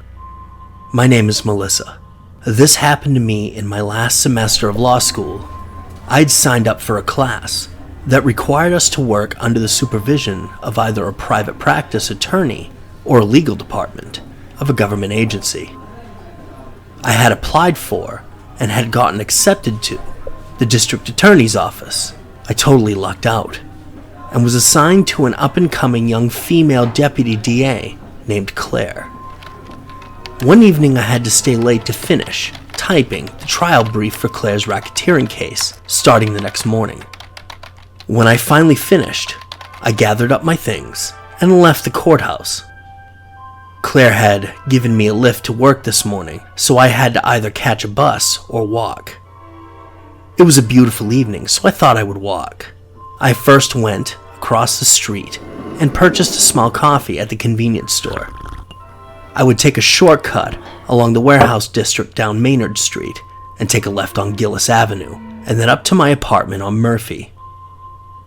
My name is Melissa. This happened to me in my last semester of law school. I'd signed up for a class that required us to work under the supervision of either a private practice attorney or a legal department of a government agency. I had applied for and had gotten accepted to the district attorney's office. I totally lucked out and was assigned to an up-and-coming young female deputy DA named Claire. One evening I had to stay late to finish typing the trial brief for Claire's racketeering case starting the next morning. When I finally finished, I gathered up my things and left the courthouse. Claire had given me a lift to work this morning, so I had to either catch a bus or walk. It was a beautiful evening, so I thought I would walk. I first went across the street and purchased a small coffee at the convenience store. I would take a shortcut along the warehouse district down Maynard Street and take a left on Gillis Avenue and then up to my apartment on Murphy.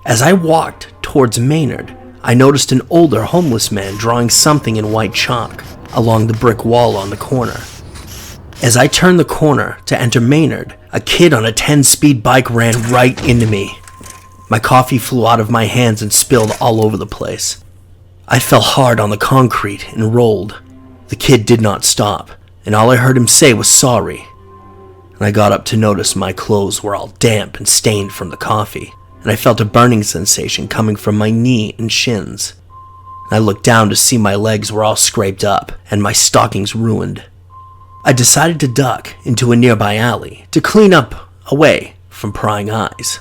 As I walked towards Maynard, I noticed an older homeless man drawing something in white chalk along the brick wall on the corner. As I turned the corner to enter Maynard, a kid on a 10-speed bike ran right into me. My coffee flew out of my hands and spilled all over the place. I fell hard on the concrete and rolled. The kid did not stop, and all I heard him say was sorry. And I got up to notice my clothes were all damp and stained from the coffee, and I felt a burning sensation coming from my knee and shins. I looked down to see my legs were all scraped up and my stockings ruined. I decided to duck into a nearby alley to clean up away from prying eyes.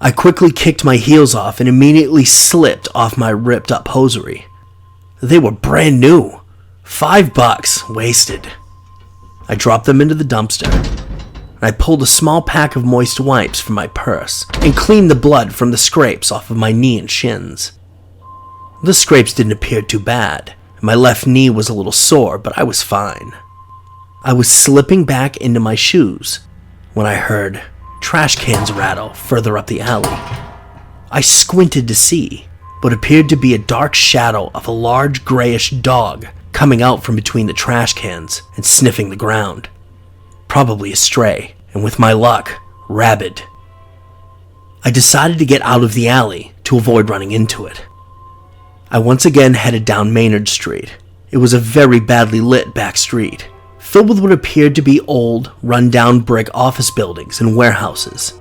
I quickly kicked my heels off and immediately slipped off my ripped up hosiery. They were brand new. $5 wasted. I dropped them into the dumpster, and I pulled a small pack of moist wipes from my purse and cleaned the blood from the scrapes off of my knee and shins. The scrapes didn't appear too bad. My left knee was a little sore, but I was fine. I was slipping back into my shoes when I heard trash cans rattle further up the alley. I squinted to see, but appeared to be a dark shadow of a large grayish dog coming out from between the trash cans and sniffing the ground. Probably a stray, and with my luck, rabid. I decided to get out of the alley to avoid running into it. I once again headed down Maynard Street. It was a very badly lit back street, filled with what appeared to be old, run-down brick office buildings and warehouses.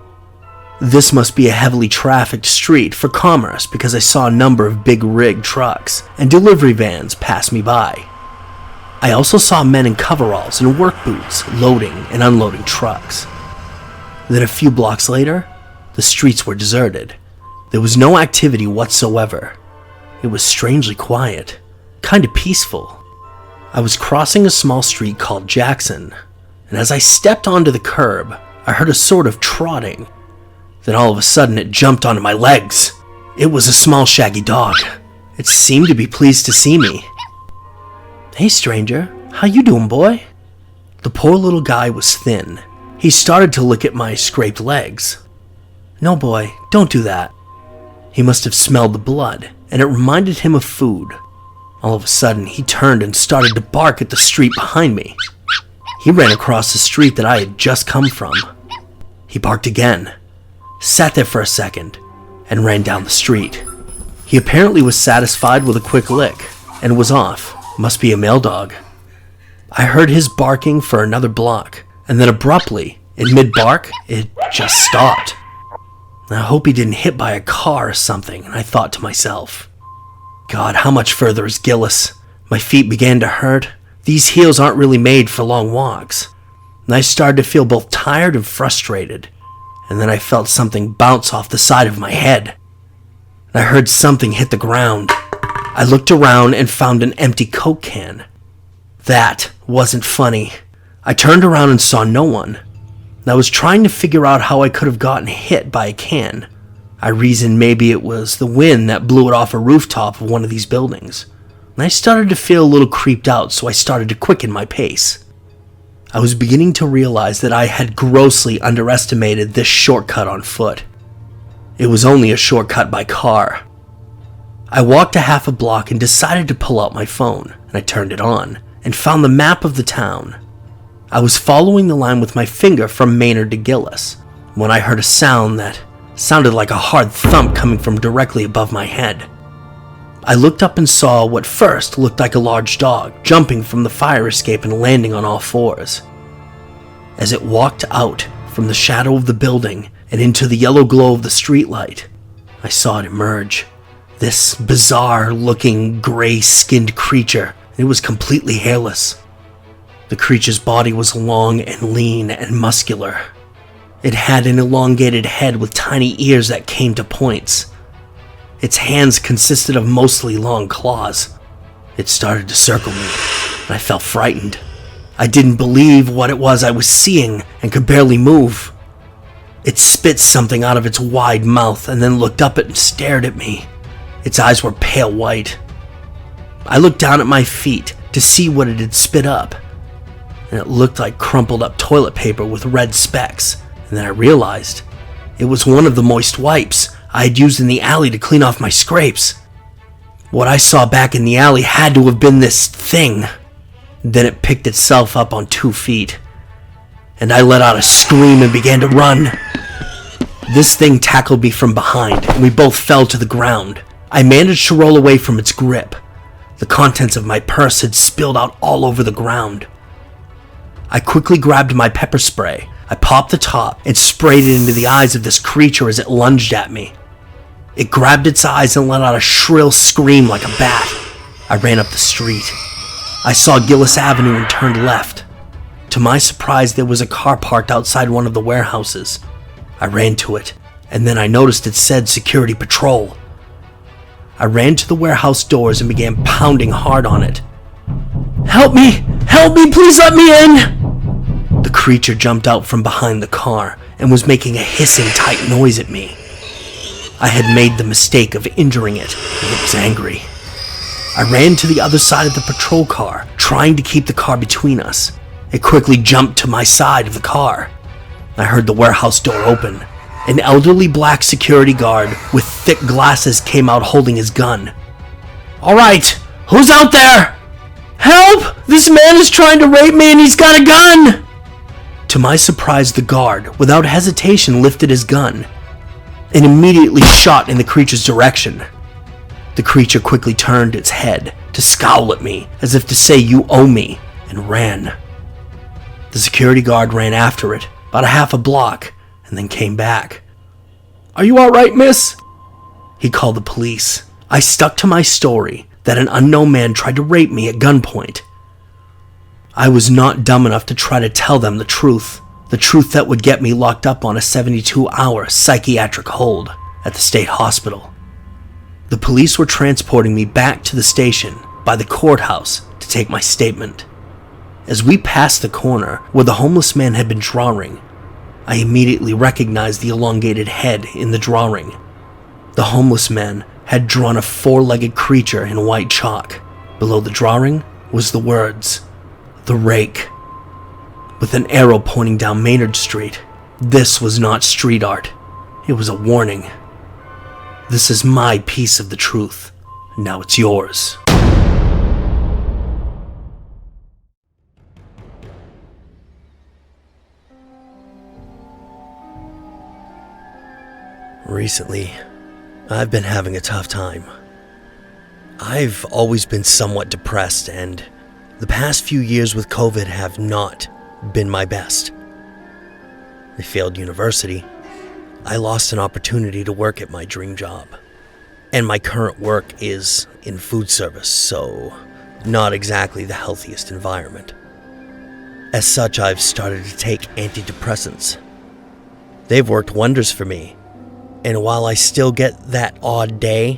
This must be a heavily trafficked street for commerce because I saw a number of big rig trucks and delivery vans pass me by. I also saw men in coveralls and work boots loading and unloading trucks. Then a few blocks later, the streets were deserted. There was no activity whatsoever. It was strangely quiet, kind of peaceful. I was crossing a small street called Jackson, and as I stepped onto the curb, I heard a sort of trotting. Then all of a sudden it jumped onto my legs. It was a small shaggy dog. It seemed to be pleased to see me. "Hey stranger, how you doing, boy?" The poor little guy was thin. He started to lick at my scraped legs. "No boy, don't do that." He must have smelled the blood, and it reminded him of food. All of a sudden, he turned and started to bark at the street behind me. He ran across the street that I had just come from. He barked again. sat there for a second, and ran down the street. He apparently was satisfied with a quick lick and was off. Must be a male dog. I heard his barking for another block, and then abruptly, in mid-bark, it just stopped. I hope he didn't hit by a car or something, and I thought to myself, God, how much further is Gillis? My feet began to hurt. These heels aren't really made for long walks. And I started to feel both tired and frustrated. And then I felt something bounce off the side of my head. And I heard something hit the ground. I looked around and found an empty Coke can. That wasn't funny. I turned around and saw no one. And I was trying to figure out how I could have gotten hit by a can. I reasoned maybe it was the wind that blew it off a rooftop of one of these buildings. And I started to feel a little creeped out, so I started to quicken my pace. I was beginning to realize that I had grossly underestimated this shortcut on foot. It was only a shortcut by car. I walked a half a block and decided to pull out my phone, and I turned it on and found the map of the town. I was following the line with my finger from Maynard to Gillis when I heard a sound that sounded like a hard thump coming from directly above my head. I looked up and saw what first looked like a large dog jumping from the fire escape and landing on all fours. As it walked out from the shadow of the building and into the yellow glow of the streetlight, I saw it emerge. This bizarre-looking, gray-skinned creature. It was completely hairless. The creature's body was long and lean and muscular. It had an elongated head with tiny ears that came to points. Its hands consisted of mostly long claws. It started to circle me, and I felt frightened. I didn't believe what it was I was seeing and could barely move. It spit something out of its wide mouth and then looked up and stared at me. Its eyes were pale white. I looked down at my feet to see what it had spit up, and it looked like crumpled up toilet paper with red specks. And then I realized it was one of the moist wipes I had used in the alley to clean off my scrapes. What I saw back in the alley had to have been this thing. Then it picked itself up on 2 feet, and I let out a scream and began to run. This thing tackled me from behind, and we both fell to the ground. I managed to roll away from its grip. The contents of my purse had spilled out all over the ground. I quickly grabbed my pepper spray. I popped the top and sprayed it into the eyes of this creature as it lunged at me. It grabbed its eyes and let out a shrill scream like a bat. I ran up the street. I saw Gillis Avenue and turned left. To my surprise, there was a car parked outside one of the warehouses. I ran to it, and then I noticed it said Security Patrol. I ran to the warehouse doors and began pounding hard on it. Help me! Help me! Please let me in! The creature jumped out from behind the car and was making a hissing tight noise at me. I had made the mistake of injuring it, and it was angry. I ran to the other side of the patrol car, trying to keep the car between us. It quickly jumped to my side of the car. I heard the warehouse door open. An elderly black security guard with thick glasses came out holding his gun. "All right, who's out there? Help! This man is trying to rape me and he's got a gun!" To my surprise, the guard, without hesitation, lifted his gun and immediately shot in the creature's direction. The creature quickly turned its head to scowl at me, as if to say, "You owe me," and ran. The security guard ran after it, about a half a block, and then came back. "Are you all right, miss?" He called the police. I stuck to my story that an unknown man tried to rape me at gunpoint. I was not dumb enough to try to tell them the truth that would get me locked up on a 72-hour psychiatric hold at the state hospital. The police were transporting me back to the station by the courthouse to take my statement. As we passed the corner where the homeless man had been drawing, I immediately recognized the elongated head in the drawing. The homeless man had drawn a 4-legged creature in white chalk. Below the drawing was the words, "The Rake," with an arrow pointing down Maynard Street. This was not street art. It was a warning. This is my piece of the truth. Now it's yours. Recently, I've been having a tough time. I've always been somewhat depressed, and the past few years with COVID have not been my best. I failed university. I lost an opportunity to work at my dream job. And my current work is in food service, so not exactly the healthiest environment. As such, I've started to take antidepressants. They've worked wonders for me. And while I still get that odd day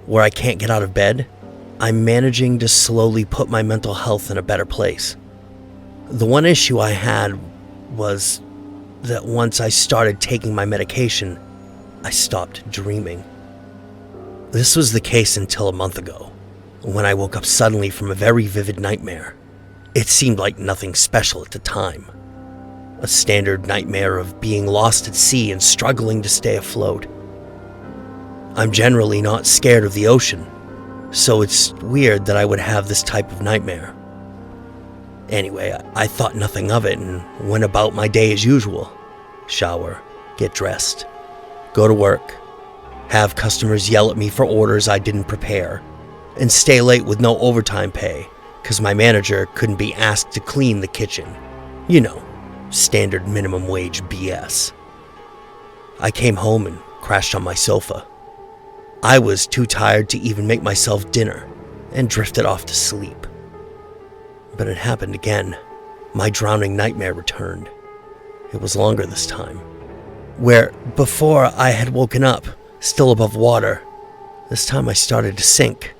where I can't get out of bed, I'm managing to slowly put my mental health in a better place. The one issue I had was that once I started taking my medication, I stopped dreaming. This was the case until a month ago, when I woke up suddenly from a very vivid nightmare. It seemed like nothing special at the time. A standard nightmare of being lost at sea and struggling to stay afloat. I'm generally not scared of the ocean, so it's weird that I would have this type of nightmare. Anyway, I thought nothing of it and went about my day as usual. Shower, get dressed, go to work, have customers yell at me for orders I didn't prepare, and stay late with no overtime pay because my manager couldn't be asked to clean the kitchen. You know, standard minimum wage BS. I came home and crashed on my sofa. I was too tired to even make myself dinner and drifted off to sleep. But it happened again. My drowning nightmare returned. It was longer this time. Where before I had woken up, still above water, this time I started to sink.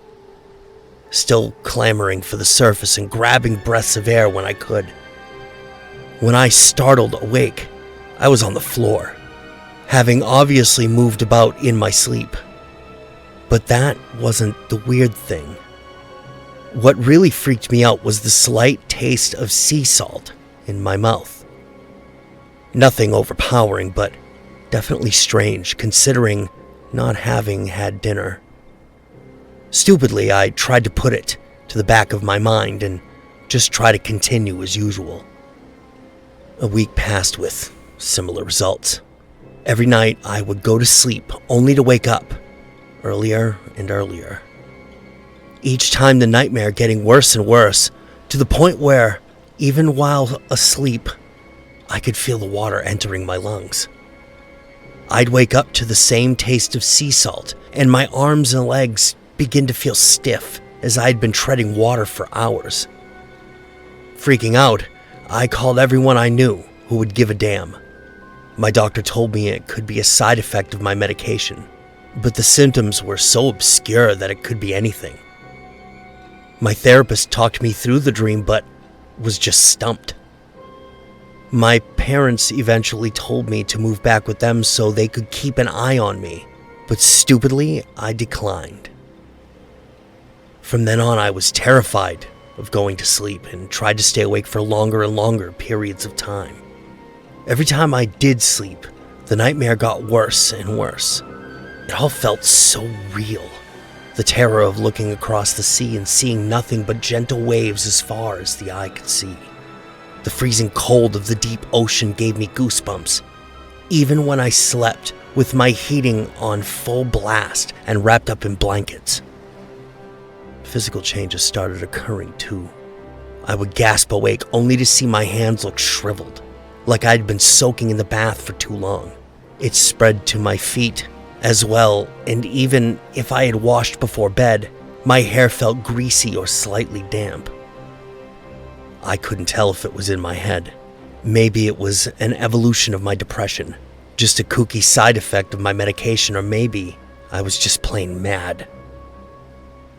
Still clamoring for the surface and grabbing breaths of air when I could. When I startled awake, I was on the floor, having obviously moved about in my sleep. But that wasn't the weird thing. What really freaked me out was the slight taste of sea salt in my mouth. Nothing overpowering, but definitely strange considering not having had dinner. Stupidly, I tried to put it to the back of my mind and just try to continue as usual. A week passed with similar results. Every night I would go to sleep only to wake up earlier and earlier. Each time the nightmare getting worse and worse, to the point where, even while asleep, I could feel the water entering my lungs. I'd wake up to the same taste of sea salt, and my arms and legs begin to feel stiff as I'd been treading water for hours. Freaking out, I called everyone I knew who would give a damn. My doctor told me it could be a side effect of my medication, but the symptoms were so obscure that it could be anything. My therapist talked me through the dream, but was just stumped. My parents eventually told me to move back with them so they could keep an eye on me, but stupidly, I declined. From then on, I was terrified of going to sleep and tried to stay awake for longer and longer periods of time. Every time I did sleep, the nightmare got worse and worse. It all felt so real. The terror of looking across the sea and seeing nothing but gentle waves as far as the eye could see. The freezing cold of the deep ocean gave me goosebumps, even when I slept with my heating on full blast and wrapped up in blankets. Physical changes started occurring too. I would gasp awake only to see my hands look shriveled, like I'd been soaking in the bath for too long. It spread to my feet as well, and even if I had washed before bed, my hair felt greasy or slightly damp. I couldn't tell if it was in my head. Maybe it was an evolution of my depression, just a kooky side effect of my medication, or maybe I was just plain mad.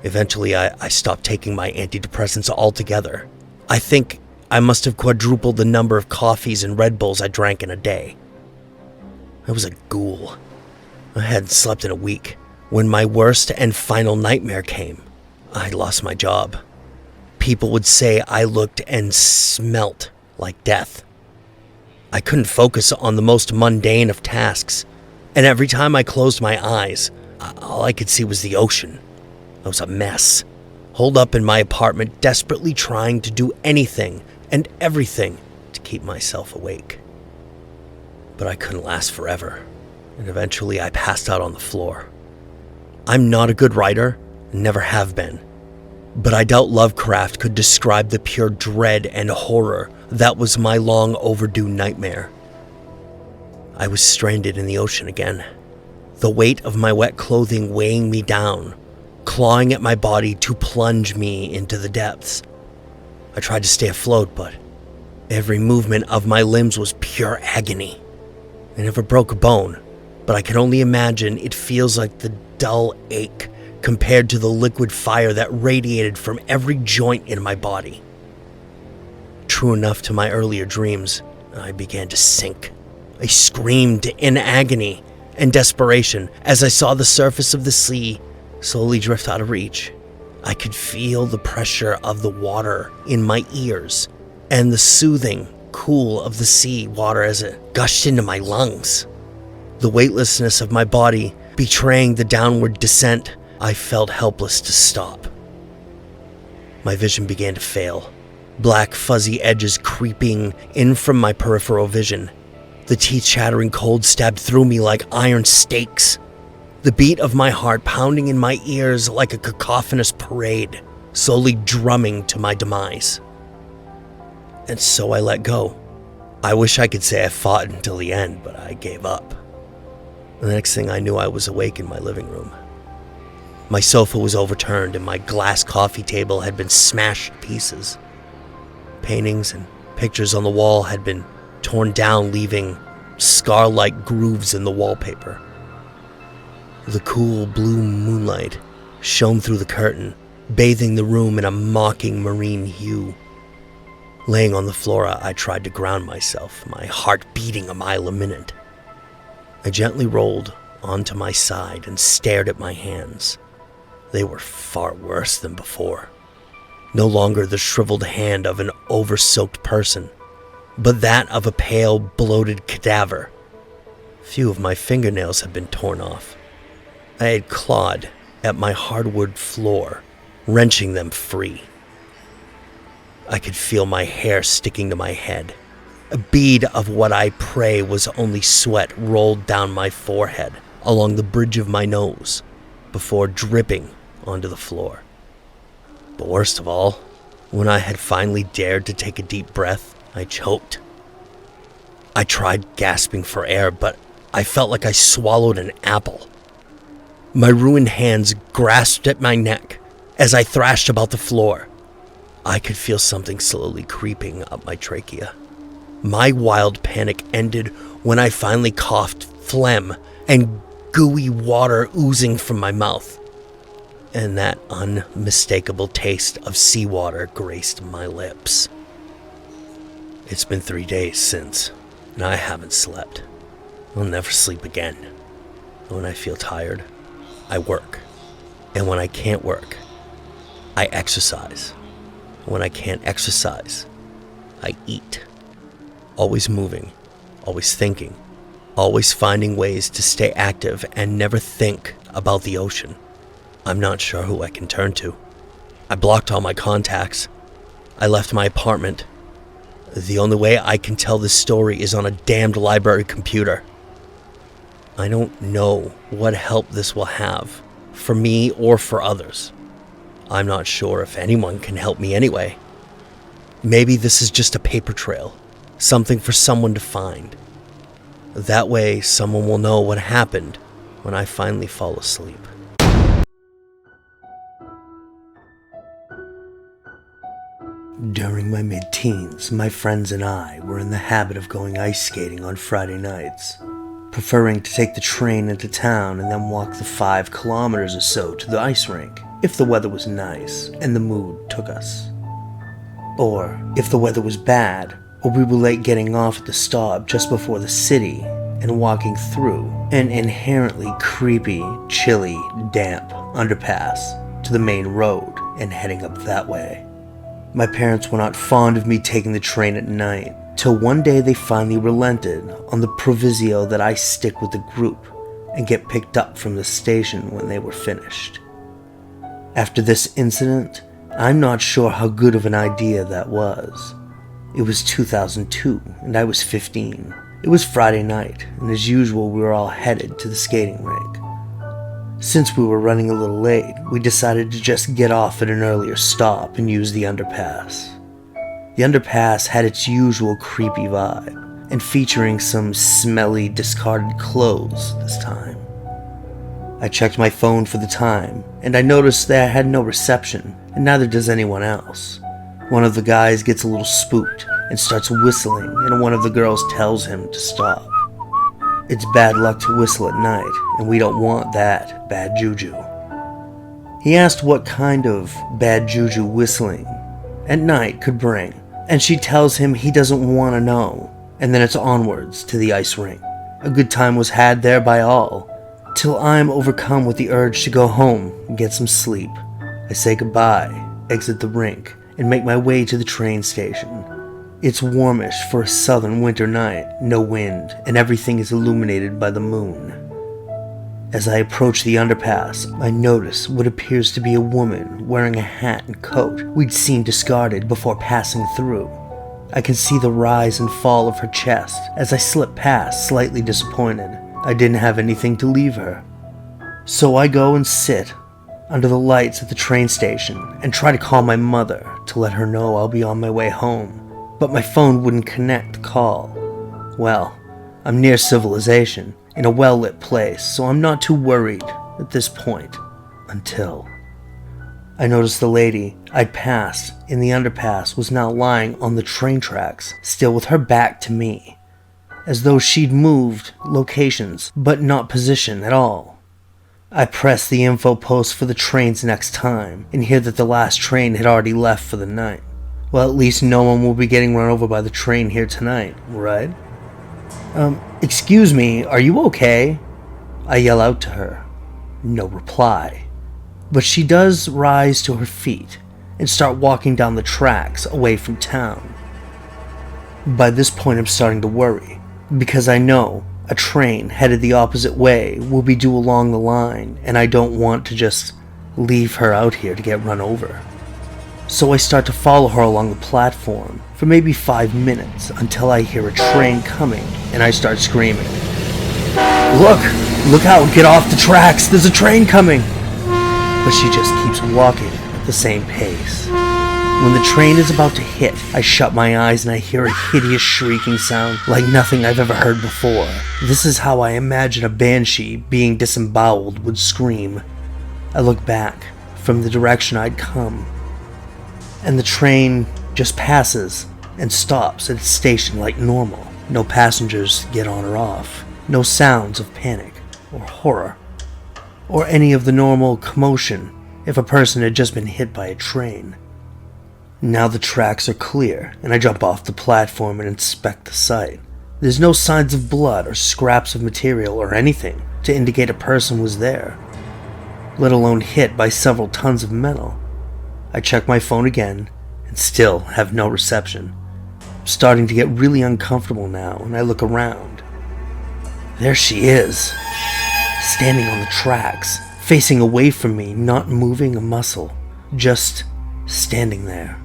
Eventually, I stopped taking my antidepressants altogether. I think I must have quadrupled the number of coffees and Red Bulls I drank in a day. I was a ghoul. I hadn't slept in a week. When my worst and final nightmare came, I lost my job. People would say I looked and smelt like death. I couldn't focus on the most mundane of tasks, and every time I closed my eyes, all I could see was the ocean. I was a mess, holed up in my apartment, desperately trying to do anything and everything to keep myself awake. But I couldn't last forever. and eventually I passed out on the floor. I'm not a good writer, and never have been, but I doubt Lovecraft could describe the pure dread and horror that was my long overdue nightmare. I was stranded in the ocean again, the weight of my wet clothing weighing me down, clawing at my body to plunge me into the depths. I tried to stay afloat, but every movement of my limbs was pure agony. I never broke a bone, but I can only imagine it feels like the dull ache compared to the liquid fire that radiated from every joint in my body. True enough to my earlier dreams, I began to sink. I screamed in agony and desperation as I saw the surface of the sea slowly drift out of reach. I could feel the pressure of the water in my ears and the soothing cool of the sea water as it gushed into my lungs. The weightlessness of my body betraying the downward descent, I felt helpless to stop. My vision began to fail, black fuzzy edges creeping in from my peripheral vision. The teeth chattering cold stabbed through me like iron stakes. The beat of my heart pounding in my ears like a cacophonous parade, slowly drumming to my demise. And so I let go. I wish I could say I fought until the end, but I gave up. The next thing I knew, I was awake in my living room. My sofa was overturned and my glass coffee table had been smashed to pieces. Paintings and pictures on the wall had been torn down, leaving scar-like grooves in the wallpaper. The cool blue moonlight shone through the curtain, bathing the room in a mocking marine hue. Laying on the floor, I tried to ground myself, my heart beating a mile a minute. I gently rolled onto my side and stared at my hands. They were far worse than before. No longer the shriveled hand of an over-soaked person, but that of a pale, bloated cadaver. Few of my fingernails had been torn off. I had clawed at my hardwood floor, wrenching them free. I could feel my hair sticking to my head. A bead of what I pray was only sweat rolled down my forehead along the bridge of my nose before dripping onto the floor. But worst of all, when I had finally dared to take a deep breath, I choked. I tried gasping for air, but I felt like I swallowed an apple. My ruined hands grasped at my neck as I thrashed about the floor. I could feel something slowly creeping up my trachea. My wild panic ended when I finally coughed phlegm and gooey water oozing from my mouth, and that unmistakable taste of seawater graced my lips. It's been 3 days since, and I haven't slept. I'll never sleep again. When I feel tired, I work. And when I can't work, I exercise. When I can't exercise, I eat. Always moving, always thinking, always finding ways to stay active and never think about the ocean. I'm not sure who I can turn to. I blocked all my contacts. I left my apartment. The only way I can tell this story is on a damned library computer. I don't know what help this will have, for me or for others. I'm not sure if anyone can help me anyway. Maybe this is just a paper trail, something for someone to find. That way, someone will know what happened when I finally fall asleep. During my mid-teens, my friends and I were in the habit of going ice skating on Friday nights, preferring to take the train into town and then walk the 5 kilometers or so to the ice rink if the weather was nice and the mood took us. Or if the weather was bad, or we were late getting off at the stop just before the city and walking through an inherently creepy, chilly, damp underpass to the main road and heading up that way. My parents were not fond of me taking the train at night, till one day they finally relented on the proviso that I stick with the group and get picked up from the station when they were finished. After this incident, I'm not sure how good of an idea that was. It was 2002, and I was 15, It was Friday night, and as usual we were all headed to the skating rink. Since we were running a little late, we decided to just get off at an earlier stop and use the underpass. The underpass had its usual creepy vibe, and featuring some smelly, discarded clothes this time. I checked my phone for the time, and I noticed that I had no reception, and neither does anyone else. One of the guys gets a little spooked and starts whistling, and one of the girls tells him to stop. It's bad luck to whistle at night, and we don't want that bad juju. He asked what kind of bad juju whistling at night could bring, and she tells him he doesn't want to know, and then it's onwards to the ice rink. A good time was had there by all, till I'm overcome with the urge to go home and get some sleep. I say goodbye, exit the rink, and make my way to the train station. It's warmish for a southern winter night, no wind, and everything is illuminated by the moon. As I approach the underpass, I notice what appears to be a woman wearing a hat and coat we'd seen discarded before passing through. I can see the rise and fall of her chest as I slip past, slightly disappointed. I didn't have anything to leave her. So I go and sit under the lights at the train station and try to call my mother to let her know I'll be on my way home. But my phone wouldn't connect the call. Well, I'm near civilization, in a well-lit place, so I'm not too worried at this point, until I noticed the lady I'd passed in the underpass was now lying on the train tracks, still with her back to me, as though she'd moved locations, but not position at all. I pressed the info post for the trains next time, and hear that the last train had already left for the night. Well, at least no one will be getting run over by the train here tonight, right? Excuse me, are you okay? I yell out to her. No reply. But she does rise to her feet and start walking down the tracks away from town. By this point I'm starting to worry, because I know a train headed the opposite way will be due along the line, and I don't want to just leave her out here to get run over. So I start to follow her along the platform for maybe 5 minutes until I hear a train coming and I start screaming. Look out, get off the tracks, there's a train coming! But she just keeps walking at the same pace. When the train is about to hit, I shut my eyes and I hear a hideous shrieking sound like nothing I've ever heard before. This is how I imagine a banshee being disemboweled would scream. I look back from the direction I'd come, and the train just passes and stops at its station like normal. No passengers get on or off. No sounds of panic or horror, or any of the normal commotion if a person had just been hit by a train. Now the tracks are clear, and I jump off the platform and inspect the site. There's no signs of blood or scraps of material or anything to indicate a person was there, let alone hit by several tons of metal. I check my phone again, and still have no reception. I'm starting to get really uncomfortable now, and I look around. There she is, standing on the tracks, facing away from me, not moving a muscle, just standing there.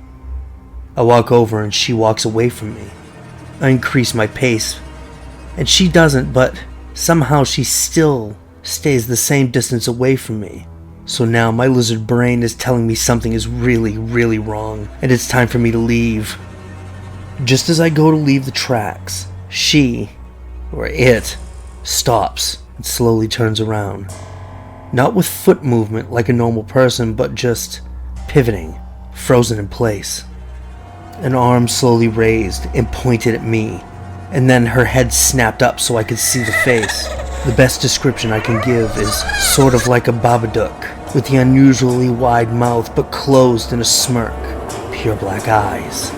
I walk over and she walks away from me. I increase my pace, and she doesn't, but somehow she still stays the same distance away from me. So now my lizard brain is telling me something is really, really wrong, and it's time for me to leave. Just as I go to leave the tracks, she, or it, stops and slowly turns around. Not with foot movement like a normal person, but just pivoting, frozen in place. An arm slowly raised and pointed at me, and then her head snapped up so I could see the face. The best description I can give is sort of like a Babadook, with the unusually wide mouth but closed in a smirk, pure black eyes,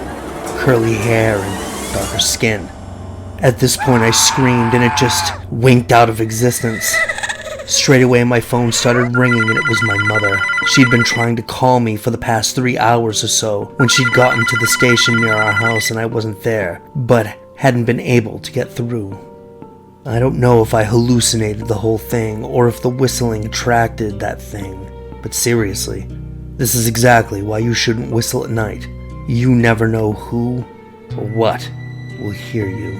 curly hair, and darker skin. At this point I screamed and it just winked out of existence. Straight away my phone started ringing and it was my mother. She'd been trying to call me for the past 3 hours or so when she'd gotten to the station near our house and I wasn't there, but hadn't been able to get through. I don't know if I hallucinated the whole thing or if the whistling attracted that thing, but seriously, this is exactly why you shouldn't whistle at night. You never know who or what will hear you.